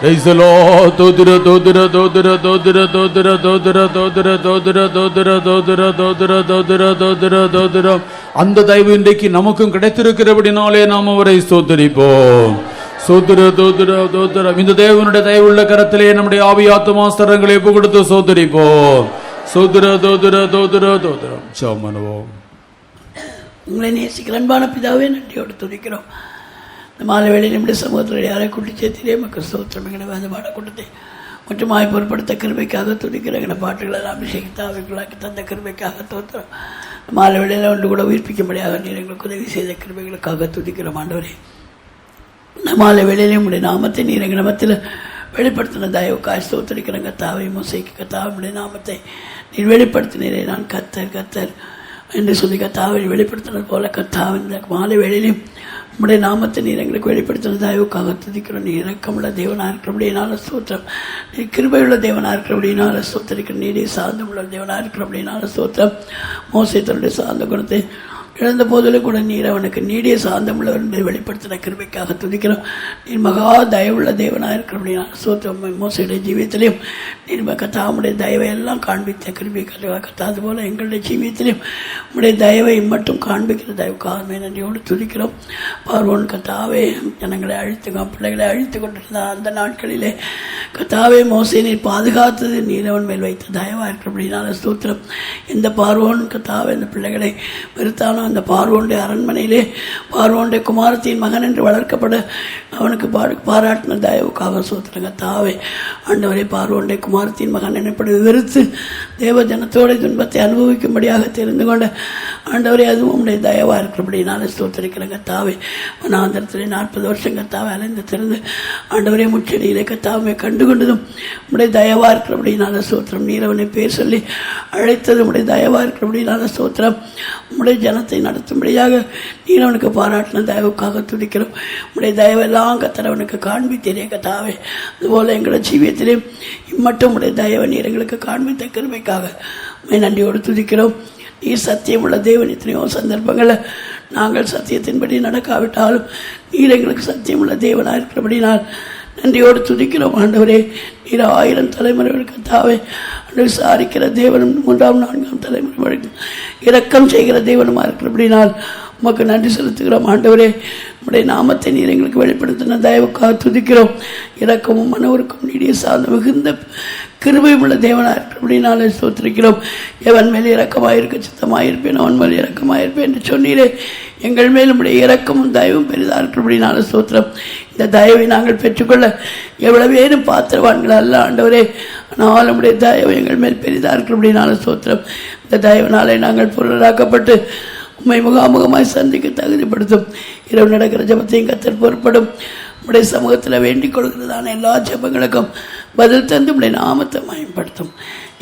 Praise the Lord. தோத்திர தோத்திர தோத்திர தோத்திர தோத்திர தோத்திர தோத்திர தோத்திர தோத்திர தோத்திர தோத்திர தோத்திர தோத்திர தோத்திர. அந்த தயவு இன்றைக்கு நமக்கும் கிடைத்திருக்கிறபடினாலே நாம் அவரை ஸ்தோத்திரிப்போம். சோத்திர தோத்திர தோத்திர. இந்த தேவனுடைய தயவுள்ள கரத்திலே நம்முடைய ஆவியாத்மா ஸ்தரங்களை ஒப்பு கொடுத்து ஸ்தோத்திரிப்போம். சோத்திர தோத்திர தோத்திர தோத்திரம். ஜெபம் பண்ணுவோம். உங்களை நேசிக்கிற அன்பான பிதாவே, நன்றியோடு துதிக்கிறோம். இந்த மாலை வேளையில் நம்முடைய சமூகத்தில் யாரை கூட்டி சேர்த்திலே மக்கள் ஸ்தோத்திரம். எங்களை வேத பாடக்கூட்டத்தை முற்றுமாய் பொருட்படுத்த கிருபைக்காக துதிக்கிற எங்களை பாட்டுகளை அபிஷேகித்த அவைகளாக்கி தந்த கிருபைக்காக தோத்திரம். மாலை வேளையில் ஒன்று கூட உயிர்ப்பிக்கும்படியாக நீர் எங்களுக்கு உதவி செய்த கிருபைகளுக்காக துதிக்கிறோம். ஆண்டவரே, இந்த மாலை வேளையிலே உடைய நாமத்தை நீர் எங்கள் நாமத்தில் வெளிப்படுத்தின தயவுக்காய் ஸ்தோத்திரிக்கிற கர்த்தாவை மோசேக்கு கர்த்தாவுடைய நாமத்தை நீர் வெளிப்படுத்தினீரே. நான் கர்த்தர் கர்த்தர் என்று சொல்லி கர்த்தாவை வெளிப்படுத்தினது போல கர்த்தாவின் இந்த மாலை வேளையிலும் உம்முடைய நாமத்தை நீர் எங்களுக்கு வெளிப்படுத்தின தயவுக்காக துதிக்கிறோம். நீ இரக்கமுள்ள தேவனாக இருக்கிறபடினால ஸ்தோத்திரம். நீ கிருபையுள்ள தேவனாக இருக்கிறபடினால ஸ்தோத்திரிக்கிறோம். நீரே சாந்தமுள்ள தேவனாக இருக்கிறபடினால ஸ்தோத்திரம். மோசே தன்னுடைய சாந்த குணத்தை இழந்த போதிலும் கூட நீர் அவனுக்கு நீடிய சாந்தமுள்ளவர் என்பதை வெளிப்படுத்தின கிருபைக்காக துதிக்கிறோம். நீர் மகா தயவுள்ள தேவனாக இருக்கிறபடினால ஸ்தோத்திரம். மோசையுடைய ஜீவியத்திலையும் நீர் கர்த்தாவுடைய தயவை எல்லாம் காண்பித்த கிருபைக்காக கர்த்தாது போல எங்களுடைய ஜீவியத்திலையும் உடைய தயவை மட்டும் காண்பிக்கிற தயவுக்காக நன்றியோடு துதிக்கிறோம். பார்வோன் கர்த்தாவே ஜனங்களை பிள்ளைகளை அழித்து கொண்டிருந்த அந்த நாட்களிலே கர்த்தாவே மோசே நீர் பாதுகாத்தது நீர் அவன் மேல் வைத்த தயவாக இருக்கிறபடினால ஸ்தோத்திரம். இந்த பார்வோன் கர்த்தாவே இந்த பிள்ளைகளை வெறுத்தானோ அந்த பார்வோனுடைய அரண்மனையிலே பார்வோனுடைய குமாரத்தின் மகன் என்று வளர்க்கப்பட அவனுக்கு பாராட்டின தயவுக்காக ஸ்தோத்திரம். கர்த்தாவே ஆண்டவரே, பார்வோனுடைய குமாரத்தின் மகன் எனப்படி வெறுத்து தேவ ஜனத்தோட துன்பத்தை அனுபவிக்கும்படியாக தெரிந்து கொண்ட ஆண்டவரே, அதுவும் உடைய தயவாக இருக்கிறபடினால ஸ்தோத்திரிக்கிற கர்த்தாவே. வனாந்தரத்திலே 40 வருஷம் கர்த்தாவை அலைந்து திறந்து ஆண்டவரே முச்செடியிலே கர்த்தாவை கண்டுகொண்டதும் உடைய தயவாக இருக்கிறபடினால ஸ்தோத்திரம். நீர் அவனை பேர் சொல்லி அழைத்தது உடைய தயவாக இருக்கிறபடினால ஸ்தோத்திரம். உடைய ஜனத்தை நடத்தும்படியாக நீர் அவனுக்கு பாராட்டின தயவுக்காக துதிக்கிறோம். உடைய தயவெல்லாம் கர்த்தர் அவனுக்கு காண்பித்தீரே கர்த்தாவே. அதுபோல எங்களோட ஜீவியத்திலே இம்மட்டும் உடைய தயவை நீர் எங்களுக்கு காண்பித்த கிருபைக்காக நன்றியோடு துதிக்கிறோம். நீர் சத்தியம் உள்ள தேவன். எத்தனையோ சந்தர்ப்பங்களில் நாங்கள் சத்தியத்தின்படி நடக்காவிட்டாலும் நீர் எங்களுக்கு சத்தியம் உள்ள தேவனாக இருக்கிறபடினால் நன்றியோடு துதிக்கிறோம். ஆண்டவரே, நீர் 1000 தலைமுறைகளுக்கு கர்த்தாவே விசாரிக்கிற தேவனும் 3ஆம் 4ஆம் தலைமுறை வரைக்கும் இரக்கம் செய்கிற தேவனுமா இருக்கிறபடினால் உமக்கு நன்றி செலுத்துகிறோம். ஆண்டவரே, உடைய நாமத்தை நீர் எங்களுக்கு வெளிப்படுத்தின தயவுக்காக துதிக்கிறோம். இரக்கமும் மனவருக்கும் நீடிய சார்ந்த மிகுந்த கிருபையும் உள்ள தேவனாக இருக்கிறபடினாலே ஸ்தோத்திரிக்கிறோம். எவன் மேல் இரக்கமாயிருக்க சித்தமாயிருப்பேன் அவன் மேல் இரக்கமாயிருப்பேன் என்று சொன்னீரே. எங்கள் மேல் உடைய இரக்கமும் தயவும் பெரிதாக இருக்கிறபடினால ஸ்தோத்திரம். இந்த தயவை நாங்கள் பெற்றுக்கொள்ள எவ்வளவேனும் பாத்திரவான்கள் அல்ல ஆண்டவரே. ஆனால் நம்முடைய தயவு எங்கள் மேல் பெரிதாக இருக்கிறபடினால ஸ்தோத்திரம். இந்த தயவினாலே நாங்கள் பொருளாக்கப்பட்டு உம்மை முகாமுகமாய் சந்திக்க தகுதிப்படுத்தும். இரவு நடக்கிற ஜபத்தையும் கர்த்தர் பொறுப்படும். உடைய சமூகத்தில் வேண்டிக் கொள்கிறதான எல்லா ஜபங்களுக்கும் பதில் தந்து உடைய நாமத்தை மயம்படுத்தும்.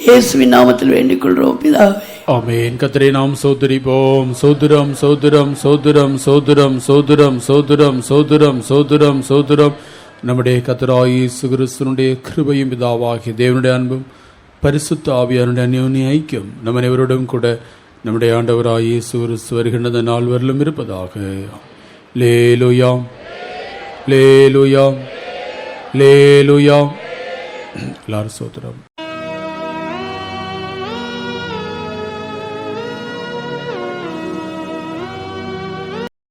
இயேசுவின் நாமத்தில் வேண்டிக் கொள்கிறோம் பிதாவே, ஆமென். கர்த்தரை நாம் சோதரிப்போம். சோதரம் சோதரம் சோதரம் சோதரம் சோதரம் சோதரம் சோதரம் சோதரம் சோதரம். நம்முடைய கர்த்தராகிய இயேசு கிறிஸ்துவினுடைய கிருபையும் பிதாவாகிய தேவனுடைய அன்பும் பரிசுத்த ஆவியானுடைய அந்யோன்ய ஐக்கியம் நம்ம அனைவரோடும் கூட நம்முடைய ஆண்டவராகிய இயேசு கிறிஸ்து வருகின்ற நாள் வரலும் இருப்பதாக. லேலுயாம் லேலுயாம் லேலுயாம். எல்லாரும் சோதரம்.